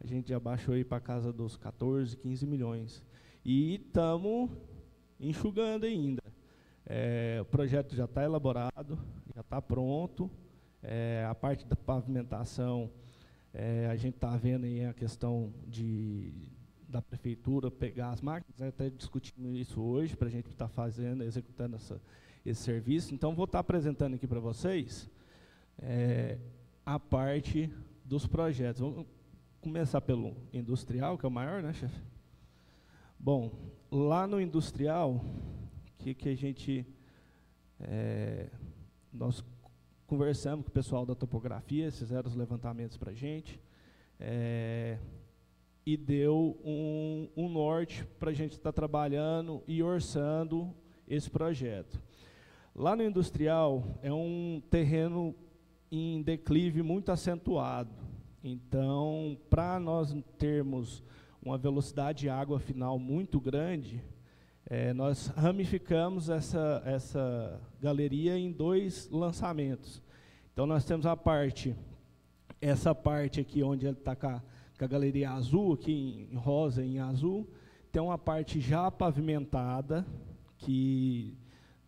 a gente já baixou aí para casa dos 14, 15 milhões. E estamos enxugando ainda. O projeto já está elaborado, já está pronto. A parte da pavimentação, a gente está vendo aí a questão da prefeitura pegar as máquinas, até discutindo isso hoje, para a gente estar executando esse serviço. Então, vou estar apresentando aqui para vocês a parte dos projetos. Vamos começar pelo industrial, que é o maior, né, chefe? Bom, lá no industrial, que a gente... nós conversamos com o pessoal da topografia, fizeram os levantamentos para a gente, e deu um norte para a gente estar trabalhando e orçando esse projeto. Lá no industrial, é um terreno em declive muito acentuado. Então, para nós termos uma velocidade de água final muito grande, nós ramificamos essa galeria em 2 lançamentos. Então, nós temos essa parte aqui, onde ele está com a galeria azul, aqui em rosa e em azul, tem uma parte já pavimentada, que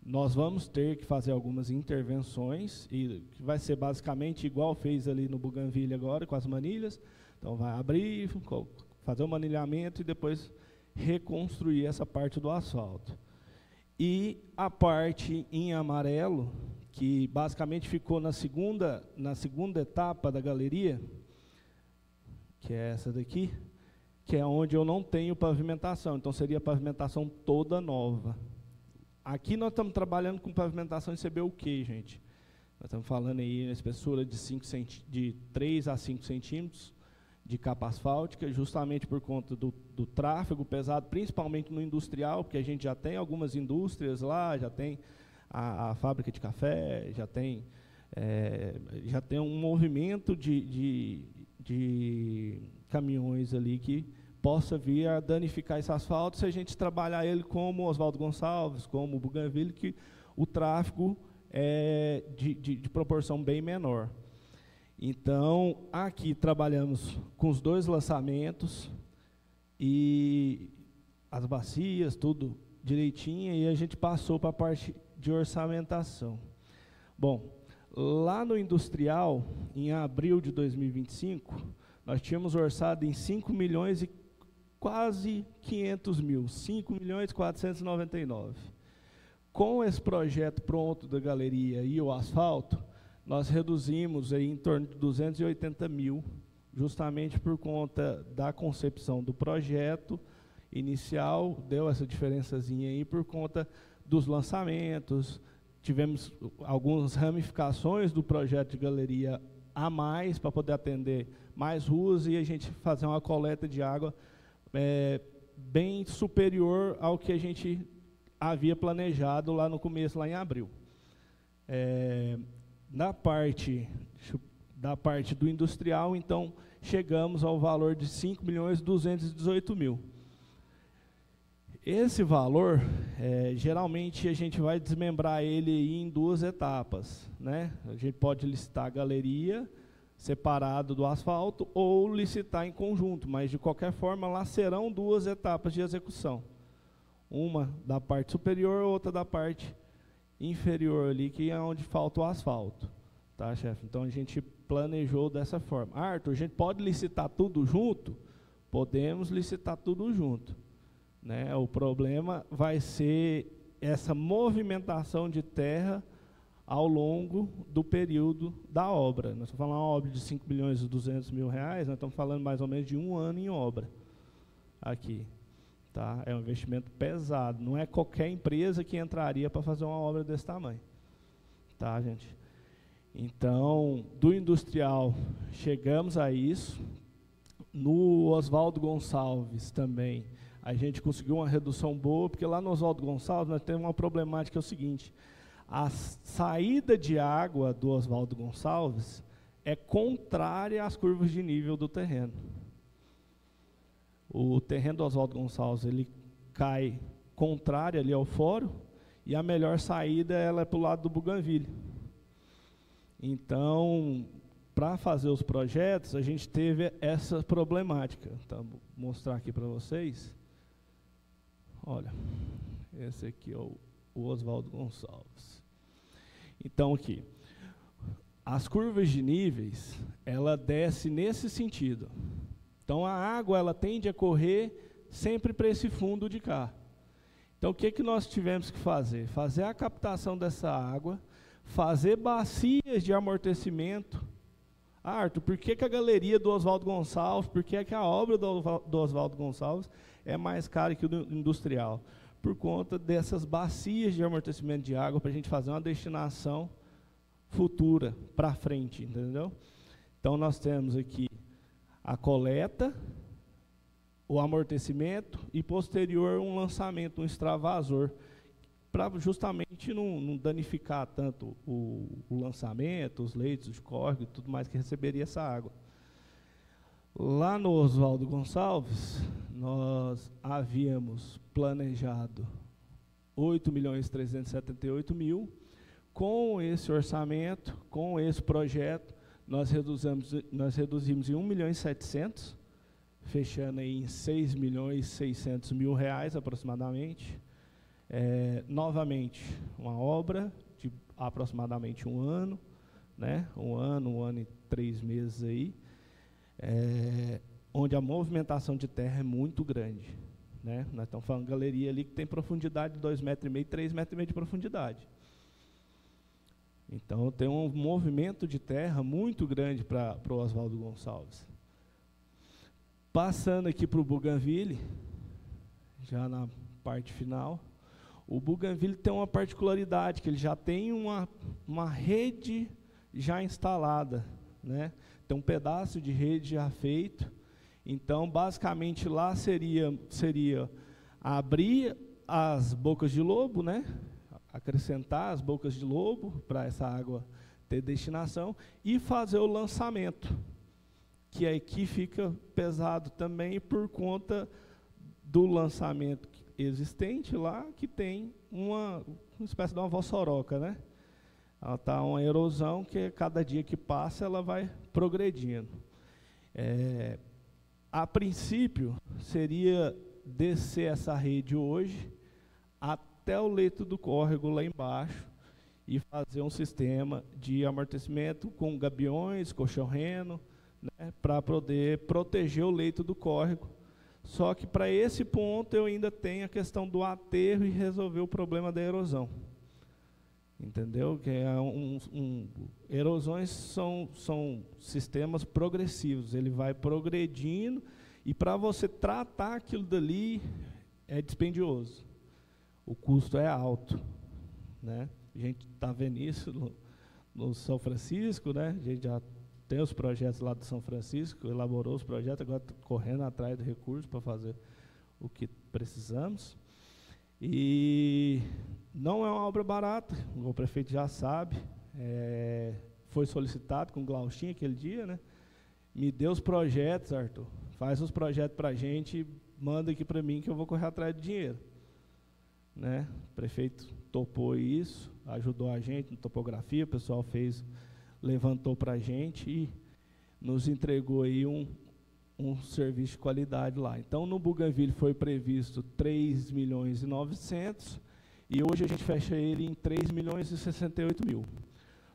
nós vamos ter que fazer algumas intervenções, e que vai ser basicamente igual fez ali no Bougainville agora, com as manilhas. Então, vai abrir, fazer o manilhamento e depois reconstruir essa parte do asfalto. E a parte em amarelo, que basicamente ficou na segunda etapa da galeria, que é essa daqui, que é onde eu não tenho pavimentação. Então, seria a pavimentação toda nova. Aqui nós estamos trabalhando com pavimentação em CBUQ, gente. Nós estamos falando aí na espessura de 3 a 5 centímetros de capa asfáltica, justamente por conta do tráfego pesado, principalmente no industrial, porque a gente já tem algumas indústrias lá, já tem a fábrica de café, já tem um movimento de caminhões ali que possa vir a danificar esse asfalto se a gente trabalhar ele como Oswaldo Gonçalves, como o Bougainville, que o tráfego é de proporção bem menor. Então, aqui trabalhamos com os 2 lançamentos e as bacias, tudo direitinho, e a gente passou para a parte de orçamentação. Bom, lá no industrial, em abril de 2025, nós tínhamos orçado em 5 milhões e quase 500 mil, 5 milhões e 499. Com esse projeto pronto da galeria e o asfalto, nós reduzimos aí em torno de 280 mil, justamente por conta da concepção do projeto inicial, deu essa diferençazinha aí por conta dos lançamentos, tivemos algumas ramificações do projeto de galeria a mais, para poder atender mais ruas e a gente fazer uma coleta de água bem superior ao que a gente havia planejado lá no começo, lá em abril. Da parte do industrial, então, chegamos ao valor de 5.218.000. Esse valor, geralmente a gente vai desmembrar ele em 2 etapas, né? A gente pode licitar a galeria separado do asfalto ou licitar em conjunto, mas de qualquer forma lá serão 2 etapas de execução. Uma da parte superior, outra da parte inferior ali, que é onde falta o asfalto. Tá, chefe? Então a gente planejou dessa forma. Arthur, a gente pode licitar tudo junto? Podemos licitar tudo junto. Né? O problema vai ser essa movimentação de terra ao longo do período da obra. Nós estamos falando de uma obra de R$5.200.000, nós estamos falando mais ou menos de 1 ano em obra aqui. Tá? É um investimento pesado, não é qualquer empresa que entraria para fazer uma obra desse tamanho. Tá, gente? Então, do industrial, chegamos a isso. No Oswaldo Gonçalves também, a gente conseguiu uma redução boa, porque lá no Oswaldo Gonçalves nós temos uma problemática, que é o seguinte: a saída de água do Oswaldo Gonçalves é contrária às curvas de nível do terreno. O terreno do Oswaldo Gonçalves, ele cai contrário ali ao fórum, e a melhor saída ela é para o lado do Bougainville. Então, para fazer os projetos, a gente teve essa problemática. Então, vou mostrar aqui para vocês. Olha, esse aqui é o Oswaldo Gonçalves. Então, aqui, as curvas de níveis, ela desce nesse sentido. Então, a água, ela tende a correr sempre para esse fundo de cá. Então, o que nós tivemos que fazer? Fazer a captação dessa água, fazer bacias de amortecimento. Arthur, por que a galeria do Oswaldo Gonçalves, por que a obra do Oswaldo Gonçalves é mais cara que o do industrial? Por conta dessas bacias de amortecimento de água, para a gente fazer uma destinação futura, para frente, entendeu? Então, nós temos aqui a coleta, o amortecimento e, posterior, um lançamento, um extravasor, para justamente não danificar tanto o lançamento, os leitos de córrego e tudo mais que receberia essa água. Lá no Oswaldo Gonçalves, nós havíamos planejado 8.378.000. Com esse orçamento, com esse projeto, nós reduzimos em 1.700.000, fechando aí em R$6.600.000 aproximadamente. Novamente, uma obra de aproximadamente 1 ano, né? 1 ano e 3 meses aí, onde a movimentação de terra é muito grande, né? Nós estamos falando de galeria ali que tem profundidade de 2,5 metros, 3,5 metros de profundidade. Então, tem um movimento de terra muito grande para o Oswaldo Gonçalves. Passando aqui para o Bougainville, já na parte final, o Bougainville tem uma particularidade, que ele já tem uma rede já instalada, né? Tem um pedaço de rede já feito. Então, basicamente, lá seria abrir as bocas de lobo, né? Acrescentar as bocas de lobo para essa água ter destinação e fazer o lançamento, que aqui fica pesado também por conta do lançamento existente lá, que tem uma espécie de uma vossoroca, né? Ela está uma erosão que cada dia que passa ela vai progredindo. A princípio seria descer essa rede hoje até o leito do córrego lá embaixo e fazer um sistema de amortecimento com gabiões, colchão-reno, né, para poder proteger o leito do córrego. Só que para esse ponto eu ainda tenho a questão do aterro e resolver o problema da erosão. Entendeu? Que erosões são sistemas progressivos, ele vai progredindo e para você tratar aquilo dali é dispendioso. O custo é alto, né? A gente está vendo isso no São Francisco, né? A gente já tem os projetos lá do São Francisco, elaborou os projetos, agora está correndo atrás de recursos para fazer o que precisamos. E não é uma obra barata, o prefeito já sabe. Foi solicitado com o Glaustinho aquele dia, né? Me deu os projetos, Arthur. Faz os projetos para a gente, manda aqui para mim que eu vou correr atrás de dinheiro. Né? O prefeito topou isso, ajudou a gente na topografia, o pessoal levantou para a gente e nos entregou aí um serviço de qualidade lá. Então, no Bougainville foi previsto 3.900.000 e hoje a gente fecha ele em 3.068.000.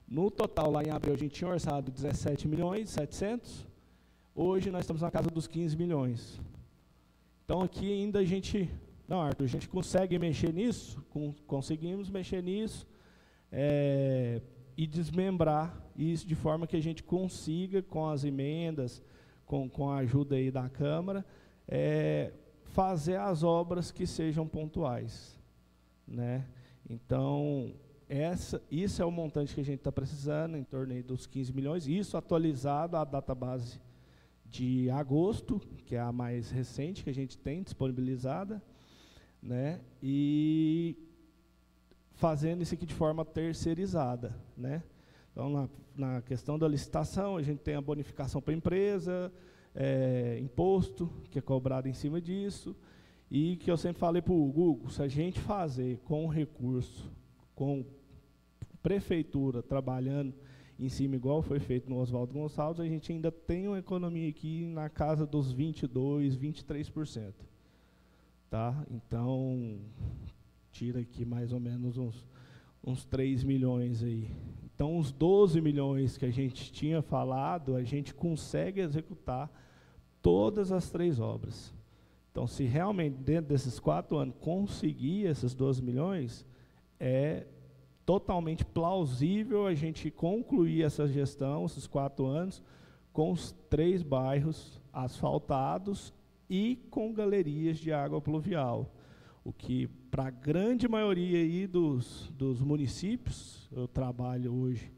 No total, lá em abril, a gente tinha orçado 17.700.000, hoje nós estamos na casa dos 15 milhões. Então, aqui ainda a gente... Não, Arthur, a gente consegue mexer nisso? Conseguimos mexer nisso e desmembrar isso de forma que a gente consiga, com as emendas, com a ajuda aí da Câmara, fazer as obras que sejam pontuais. Né? Então, isso é o montante que a gente está precisando, em torno aí dos 15 milhões, isso atualizado à database de agosto, que é a mais recente que a gente tem disponibilizada, né? E fazendo isso aqui de forma terceirizada, né? Então, na questão da licitação, a gente tem a bonificação para a empresa, imposto que é cobrado em cima disso, e que eu sempre falei para o Hugo, se a gente fazer com recurso, com prefeitura trabalhando em cima, igual foi feito no Oswaldo Gonçalves, a gente ainda tem uma economia aqui na casa dos 22%, 23%. Tá? Então, tira aqui mais ou menos uns 3 milhões aí. Então, os 12 milhões que a gente tinha falado, a gente consegue executar todas as 3 obras. Então, se realmente, dentro desses 4 anos, conseguir esses 12 milhões, é totalmente plausível a gente concluir essa gestão, esses 4 anos, com os 3 bairros asfaltados e com galerias de água pluvial. O que, para a grande maioria aí dos municípios, eu trabalho hoje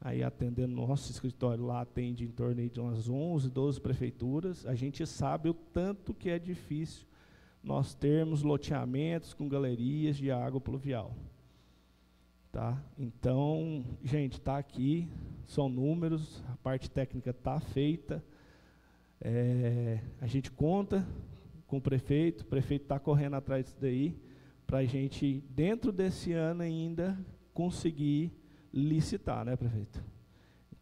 aí atendendo nosso escritório, lá atende em torno de umas 11, 12 prefeituras, a gente sabe o tanto que é difícil nós termos loteamentos com galerias de água pluvial. Tá? Então, gente, está aqui, são números, a parte técnica está feita, a gente conta com o prefeito está correndo atrás disso daí, para a gente, dentro desse ano ainda, conseguir licitar, né, prefeito?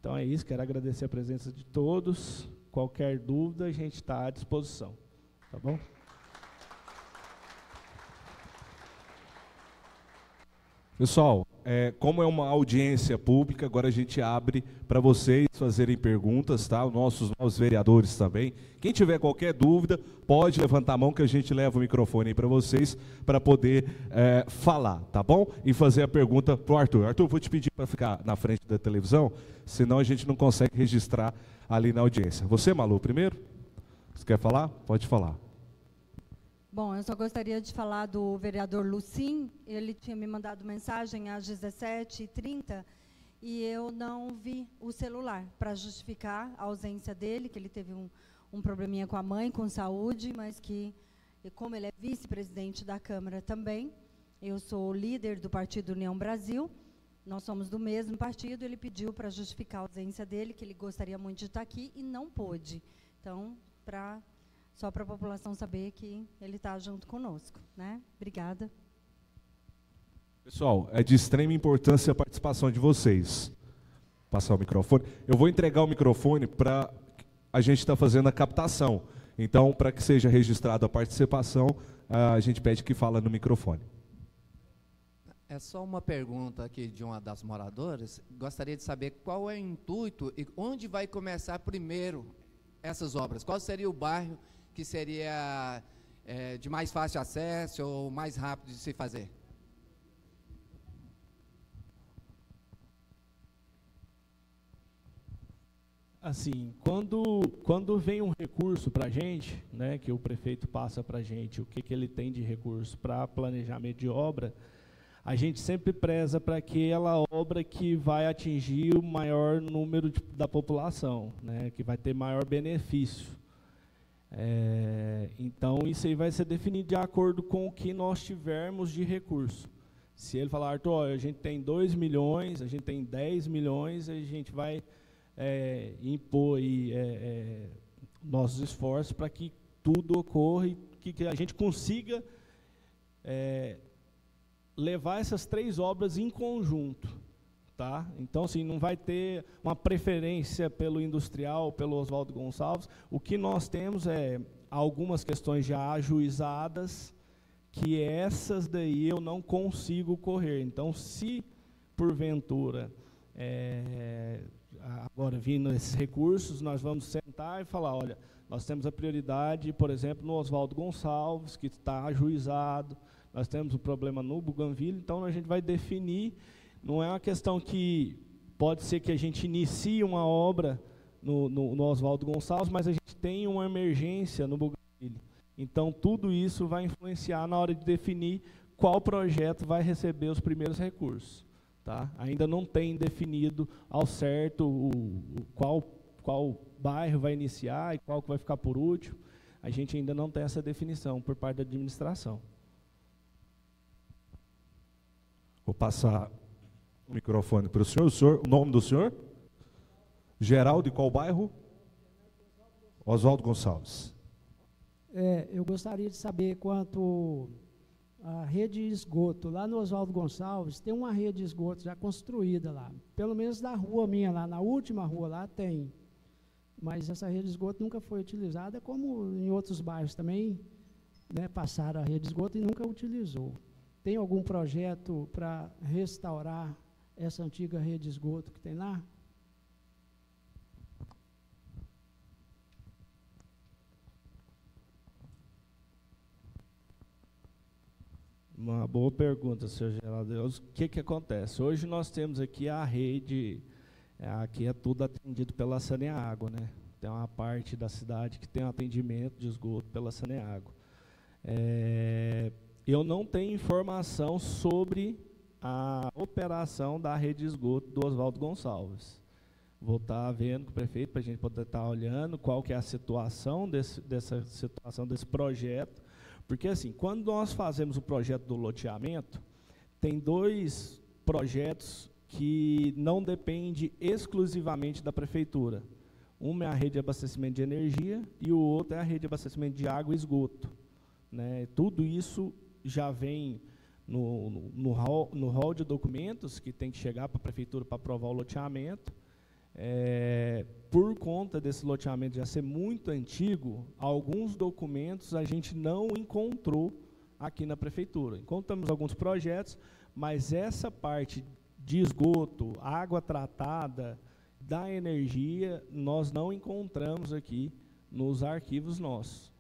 Então é isso, quero agradecer a presença de todos, qualquer dúvida a gente está à disposição, tá bom? Pessoal, como é uma audiência pública, agora a gente abre para vocês fazerem perguntas, tá? Os nossos vereadores também. Quem tiver qualquer dúvida, pode levantar a mão que a gente leva o microfone aí para vocês, para poder falar, tá bom? E fazer a pergunta para o Arthur. Arthur, vou te pedir para ficar na frente da televisão, senão a gente não consegue registrar ali na audiência. Você, Malu, primeiro? Você quer falar? Pode falar. Bom, eu só gostaria de falar do vereador Lucim. Ele tinha me mandado mensagem às 17h30 e eu não vi o celular para justificar a ausência dele, que ele teve um probleminha com a mãe, com saúde, mas que, como ele é vice-presidente da Câmara também, eu sou líder do Partido União Brasil, nós somos do mesmo partido, ele pediu para justificar a ausência dele, que ele gostaria muito de estar aqui e não pôde. Então, só para a população saber que ele está junto conosco, né? Obrigada. Pessoal, é de extrema importância a participação de vocês. Passar o microfone. Eu vou entregar o microfone para a gente estar fazendo a captação. Então, para que seja registrada a participação, a gente pede que fala no microfone. É só uma pergunta aqui de uma das moradoras. Gostaria de saber qual é o intuito e onde vai começar primeiro essas obras. Qual seria o bairro que seria de mais fácil acesso ou mais rápido de se fazer? Assim, quando vem um recurso para a gente, né, que o prefeito passa para a gente, o que ele tem de recurso para planejamento de obra, a gente sempre preza para aquela obra que vai atingir o maior número da população, né, que vai ter maior benefício. Então, isso aí vai ser definido de acordo com o que nós tivermos de recurso. Se ele falar, Arthur, olha, a gente tem 2 milhões, a gente tem 10 milhões, a gente vai impor aí, nossos esforços para que tudo ocorra e que a gente consiga levar essas 3 obras em conjunto, tá? Então, assim, não vai ter uma preferência pelo industrial, pelo Oswaldo Gonçalves. O que nós temos é algumas questões já ajuizadas, que essas daí eu não consigo correr. Então, se porventura agora vindo esses recursos, nós vamos sentar e falar, olha, nós temos a prioridade, por exemplo, no Oswaldo Gonçalves, que está ajuizado, nós temos um problema no Bougainville, então a gente vai definir, não é uma questão que pode ser que a gente inicie uma obra no Oswaldo Gonçalves, mas a gente tem uma emergência no Bougainville. Então, tudo isso vai influenciar na hora de definir qual projeto vai receber os primeiros recursos. Tá? Ainda não tem definido ao certo qual bairro vai iniciar e qual que vai ficar por último. A gente ainda não tem essa definição por parte da administração. Vou passar o microfone para o senhor. O nome do senhor? Geraldo, de qual bairro? Oswaldo Gonçalves. Eu gostaria de saber quanto a rede de esgoto. Lá no Oswaldo Gonçalves tem uma rede de esgoto já construída lá. Pelo menos da rua minha lá, na última rua lá tem. Mas essa rede de esgoto nunca foi utilizada, como em outros bairros também, né, passaram a rede de esgoto e nunca utilizou. Tem algum projeto para restaurar essa antiga rede de esgoto que tem lá? Uma boa pergunta, senhor Geraldo. O que acontece? Hoje nós temos aqui a rede, aqui é tudo atendido pela Saneago, né? Tem uma parte da cidade que tem um atendimento de esgoto pela Saneago. Eu não tenho informação sobre a operação da rede de esgoto do Oswaldo Gonçalves. Vou estar vendo com o prefeito para a gente poder estar olhando qual que é a situação desse projeto. Porque, assim, quando nós fazemos o projeto do loteamento, tem 2 projetos que não dependem exclusivamente da prefeitura. Uma é a rede de abastecimento de energia e o outro é a rede de abastecimento de água e esgoto. Né? Tudo isso já vem no hall de documentos que tem que chegar para a prefeitura para aprovar o loteamento. Por conta desse loteamento já ser muito antigo, alguns documentos a gente não encontrou aqui na prefeitura. Encontramos alguns projetos, mas essa parte de esgoto, água tratada, da energia, nós não encontramos aqui nos arquivos nossos.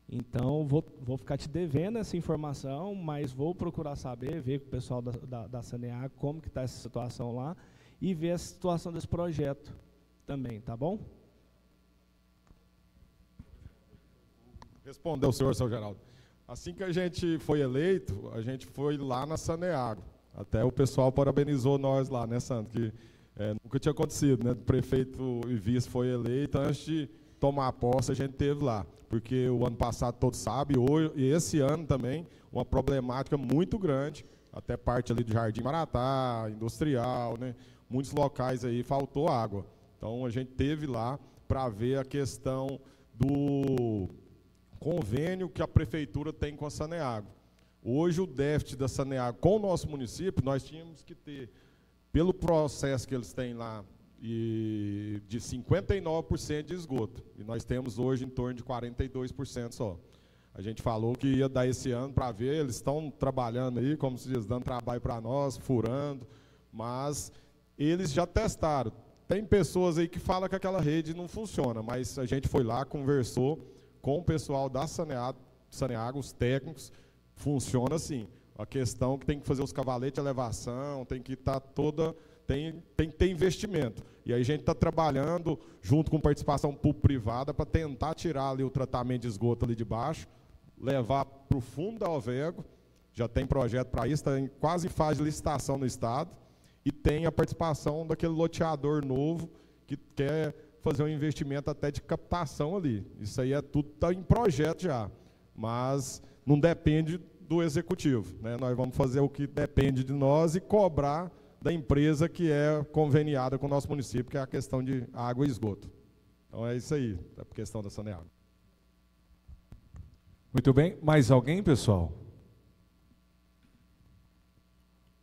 Então, vou ficar te devendo essa informação, mas vou procurar saber, ver com o pessoal da Saneago como que está essa situação lá, e ver a situação desse projeto também, tá bom? Respondeu o senhor, seu Geraldo. Assim que a gente foi eleito, a gente foi lá na Saneago. Até o pessoal parabenizou nós lá, né, Santo? Que nunca tinha acontecido, né? O prefeito e vice foi eleito, antes de tomar posse, a gente teve lá. Porque o ano passado, todos sabem, e esse ano também, uma problemática muito grande, até parte ali do Jardim Maratá, industrial, né? Muitos locais aí faltou água. Então, a gente teve lá para ver a questão do convênio que a prefeitura tem com a Saneago. Hoje, o déficit da Saneago com o nosso município, nós tínhamos que ter, pelo processo que eles têm lá, de 59% de esgoto. E nós temos hoje em torno de 42% só. A gente falou que ia dar esse ano para ver, eles estão trabalhando aí, como se diz, dando trabalho para nós, furando, mas eles já testaram. Tem pessoas aí que falam que aquela rede não funciona, mas a gente foi lá, conversou com o pessoal da Saneago, os técnicos, funciona assim. A questão que tem que fazer os cavaletes de elevação, tem que estar toda... Tem que ter investimento. E aí a gente está trabalhando junto com participação público-privada para tentar tirar ali o tratamento de esgoto ali de baixo, levar para o fundo da Alvego, já tem projeto para isso, está quase em fase de licitação no Estado, e tem a participação daquele loteador novo que quer fazer um investimento até de captação ali. Isso aí tudo está em projeto já, mas não depende do executivo, né? Nós vamos fazer o que depende de nós e cobrar da empresa que é conveniada com o nosso município, que é a questão de água e esgoto. Então é isso aí, a questão da Saneago. Muito bem. Mais alguém, pessoal?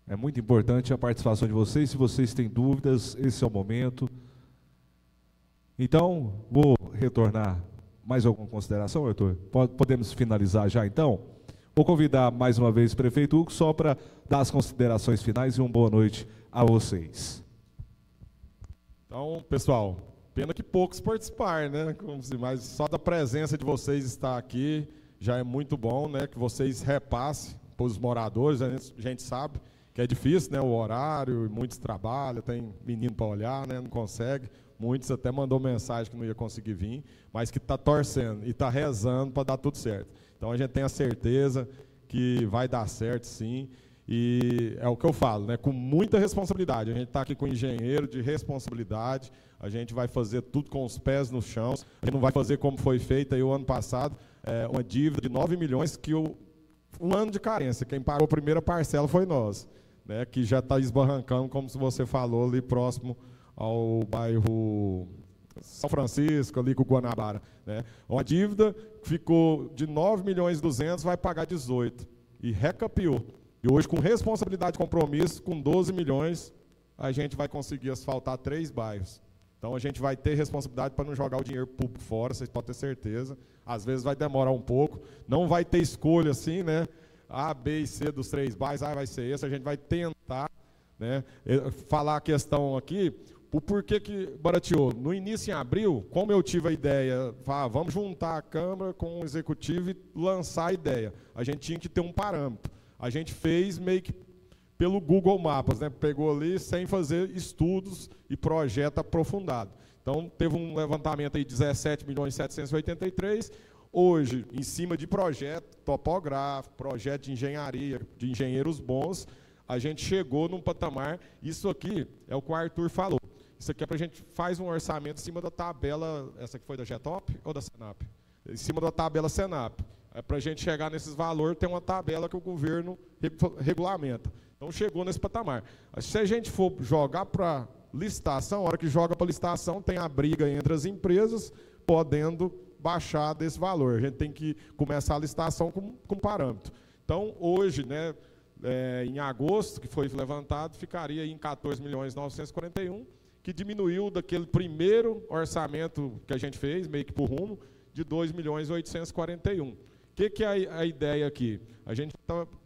É muito importante a participação de vocês. Se vocês têm dúvidas, esse é o momento. Então, vou retornar. Mais alguma consideração, Arthur? Podemos finalizar já, então? Vou convidar mais uma vez o prefeito Hugo, só para dar as considerações finais e uma boa noite a vocês. Então, pessoal, pena que poucos participaram, né? Mas só da presença de vocês estar aqui já é muito bom, né? Que vocês repassem para os moradores. A gente sabe que é difícil, né? O horário, muitos trabalham, tem menino para olhar, né? Não consegue. Muitos até mandou mensagem que não ia conseguir vir, mas que está torcendo e está rezando para dar tudo certo. Então a gente tem a certeza que vai dar certo, sim. E é o que eu falo, né? Com muita responsabilidade. A gente está aqui com engenheiro de responsabilidade. A gente vai fazer tudo com os pés no chão. A gente não vai fazer como foi feito aí o ano passado, uma dívida de 9 milhões que um ano de carência. Quem pagou a primeira parcela foi nós, né? Que já está esbarrancando, como você falou, ali próximo ao bairro São Francisco, ali com o Guanabara, né? Uma dívida que ficou de 9 milhões e 200, vai pagar 18. E recapiou. E hoje, com responsabilidade e compromisso, com 12 milhões, a gente vai conseguir asfaltar 3 bairros. Então, a gente vai ter responsabilidade para não jogar o dinheiro público fora, vocês podem ter certeza. Às vezes vai demorar um pouco. Não vai ter escolha assim, né? A, B e C dos 3 bairros, vai ser esse. A gente vai tentar, né, falar a questão aqui. O porquê que barateou? No início, em abril, como eu tive a ideia, vamos juntar a Câmara com o Executivo e lançar a ideia. A gente tinha que ter um parâmetro. A gente fez meio que pelo Google Maps, né? Pegou ali sem fazer estudos e projeto aprofundado. Então, teve um levantamento aí de 17 milhões e 783. Hoje, em cima de projeto topográfico, projeto de engenharia, de engenheiros bons, a gente chegou num patamar. Isso aqui é o que o Arthur falou. Isso aqui é para a gente faz um orçamento em cima da tabela, essa que foi da Getop ou da Senap? Em cima da tabela Senap. É para a gente chegar nesses valores, tem uma tabela que o governo regulamenta. Então chegou nesse patamar. Se a gente for jogar para licitação, a hora que joga para licitação, tem a briga entre as empresas, podendo baixar desse valor. A gente tem que começar a licitação com parâmetro. Então, hoje, né, em agosto, que foi levantado, ficaria em 14 milhões 941, que diminuiu daquele primeiro orçamento que a gente fez, meio que por rumo, de 2 milhões 841. O que é a ideia aqui? A gente,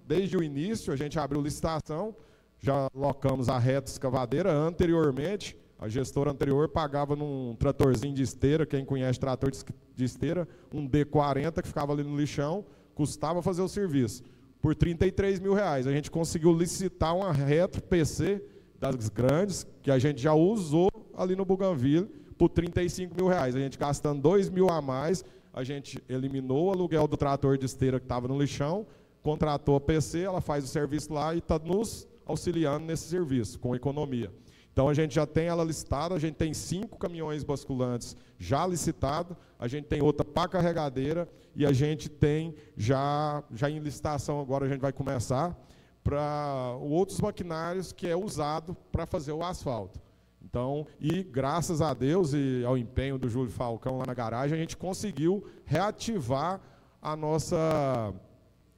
desde o início, a gente abriu licitação, já locamos a reta escavadeira. Anteriormente, a gestora anterior pagava num tratorzinho de esteira, quem conhece trator de esteira, um D40 que ficava ali no lixão, custava fazer o serviço, por R$33 mil. A gente conseguiu licitar uma reta PC das grandes, que a gente já usou ali no Bougainville, por R$35 mil. A gente gastando 2 mil a mais, a gente eliminou o aluguel do trator de esteira que estava no lixão, contratou a PC, ela faz o serviço lá e está nos auxiliando nesse serviço, com economia. Então, a gente já tem ela licitada, a gente tem 5 caminhões basculantes já licitados, a gente tem outra para carregadeira e a gente tem já em licitação, agora a gente vai começar, para outros maquinários que é usado para fazer o asfalto. Então, e graças a Deus e ao empenho do Júlio Falcão lá na garagem, a gente conseguiu reativar a nossa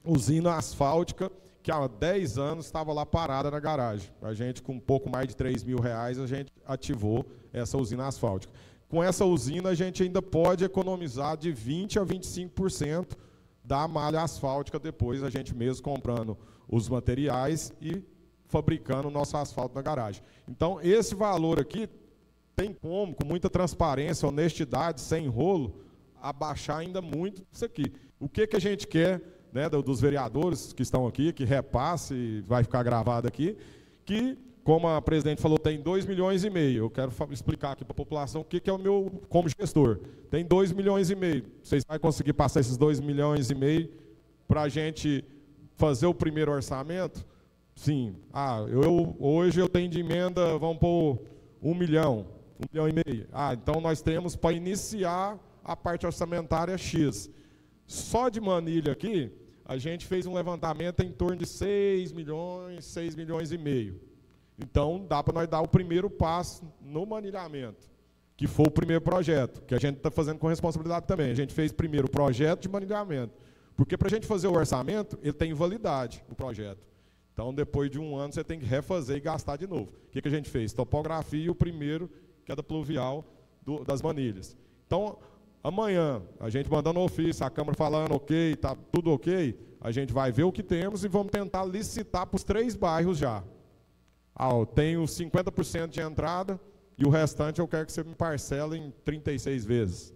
usina asfáltica, que há 10 anos estava lá parada na garagem. A gente, com um pouco mais de R$3 mil, a gente ativou essa usina asfáltica. Com essa usina, a gente ainda pode economizar de 20% a 25% da malha asfáltica, depois a gente mesmo comprando os materiais e fabricando o nosso asfalto na garagem. Então, esse valor aqui tem como, com muita transparência, honestidade, sem enrolo, abaixar ainda muito isso aqui. O que a gente quer, né, dos vereadores que estão aqui, que repasse, vai ficar gravado aqui, que, como a presidente falou, tem 2,5 milhões. Eu quero explicar aqui para a população o que é o meu, como gestor. Tem 2,5 milhões. Vocês vão conseguir passar esses 2,5 milhões para a gente fazer o primeiro orçamento? Sim. Hoje eu tenho de emenda, vamos pôr 1 milhão, 1 milhão e meio. Então nós temos para iniciar a parte orçamentária X. Só de manilha aqui, a gente fez um levantamento em torno de 6 milhões, 6 milhões e meio. Então dá para nós dar o primeiro passo no manilhamento, que foi o primeiro projeto, que a gente está fazendo com responsabilidade também. A gente fez primeiro o projeto de manilhamento, porque para a gente fazer o orçamento, ele tem validade, o projeto. Então, depois de 1 ano, você tem que refazer e gastar de novo. O que a gente fez? Topografia e o primeiro, que é da pluvial das manilhas. Então, amanhã, a gente mandando ofício, a Câmara falando ok, está tudo ok, a gente vai ver o que temos e vamos tentar licitar para os 3 bairros já. Eu tenho 50% de entrada e o restante eu quero que você me parcele em 36 vezes.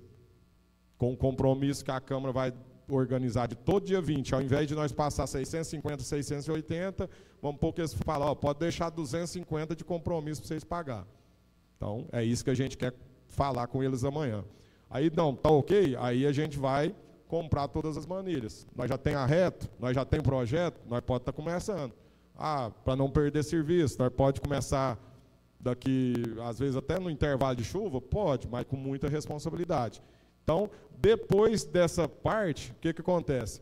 Com o compromisso que a Câmara vai organizar de todo dia 20, ao invés de nós passar 650, 680, vamos pôr que eles falam, pode deixar 250 de compromisso para vocês pagar. Então, é isso que a gente quer falar com eles amanhã. Aí, não, tá ok? Aí a gente vai comprar todas as manilhas. Nós já tem arreto, nós já tem projeto, nós pode estar começando. Para não perder serviço, nós pode começar daqui, às vezes até no intervalo de chuva, pode, mas com muita responsabilidade. Então, depois dessa parte, o que acontece?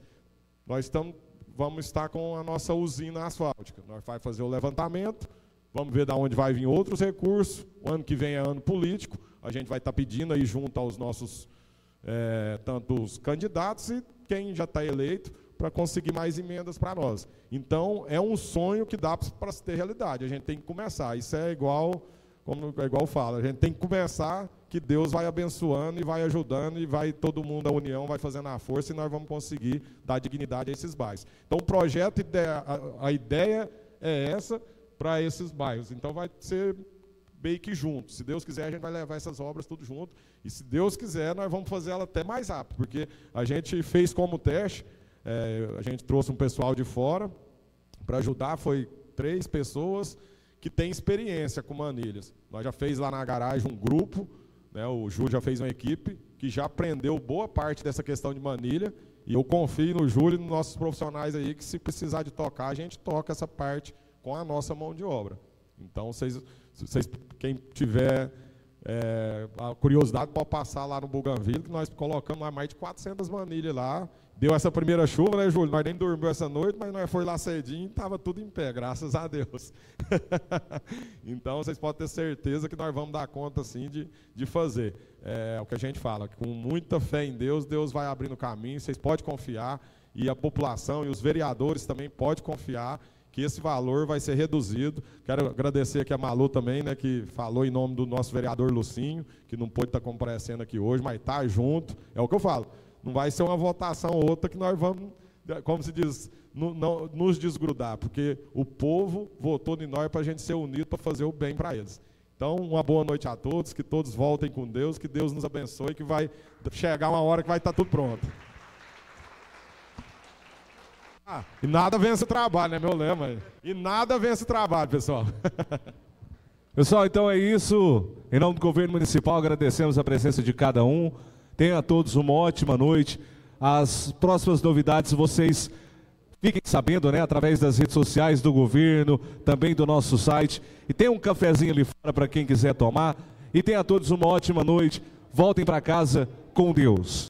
Nós vamos estar com a nossa usina asfáltica. Nós vamos fazer o levantamento, vamos ver de onde vai vir outros recursos. O ano que vem é ano político, a gente vai estar pedindo aí junto aos nossos, tanto os candidatos e quem já está eleito, para conseguir mais emendas para nós. Então, é um sonho que dá para se ter realidade. A gente tem que começar. Isso é igual fala, a gente tem que começar, que Deus vai abençoando e vai ajudando, e vai todo mundo, a união, vai fazendo a força, e nós vamos conseguir dar dignidade a esses bairros. Então, o projeto, a ideia é essa para esses bairros. Então, vai ser meio que junto. Se Deus quiser, a gente vai levar essas obras tudo junto, e se Deus quiser, nós vamos fazer ela até mais rápido, porque a gente fez como teste, a gente trouxe um pessoal de fora para ajudar, foi 3 pessoas que têm experiência com manilhas. Nós já fez lá na garagem um grupo, né, o Júlio já fez uma equipe que já aprendeu boa parte dessa questão de manilha, e eu confio no Júlio e nos nossos profissionais aí, que se precisar de tocar, a gente toca essa parte com a nossa mão de obra. Então, quem tiver a curiosidade, pode passar lá no Bougainville, que nós colocamos lá mais de 400 manilhas lá. Deu essa primeira chuva, né, Júlio? Nós nem dormimos essa noite, mas nós foi lá cedinho e estava tudo em pé, graças a Deus. Então, vocês podem ter certeza que nós vamos dar conta, assim, de fazer. É o que a gente fala, com muita fé em Deus, Deus vai abrindo o caminho, vocês podem confiar, e a população e os vereadores também podem confiar que esse valor vai ser reduzido. Quero agradecer aqui a Malu também, né, que falou em nome do nosso vereador Lucinho, que não pôde estar comparecendo aqui hoje, mas está junto. É o que eu falo. Não vai ser uma votação ou outra que nós vamos, como se diz, não nos desgrudar, porque o povo votou em nós para a gente ser unido, para fazer o bem para eles. Então, uma boa noite a todos, que todos voltem com Deus, que Deus nos abençoe, que vai chegar uma hora que vai estar tudo pronto. E nada vence o trabalho, né, meu lema? E nada vence o trabalho, pessoal. Pessoal, então é isso. Em nome do governo municipal, agradecemos a presença de cada um. Tenham a todos uma ótima noite. As próximas novidades vocês fiquem sabendo, né, através das redes sociais do governo, também do nosso site. E tem um cafezinho ali fora para quem quiser tomar. E tenham a todos uma ótima noite. Voltem para casa com Deus.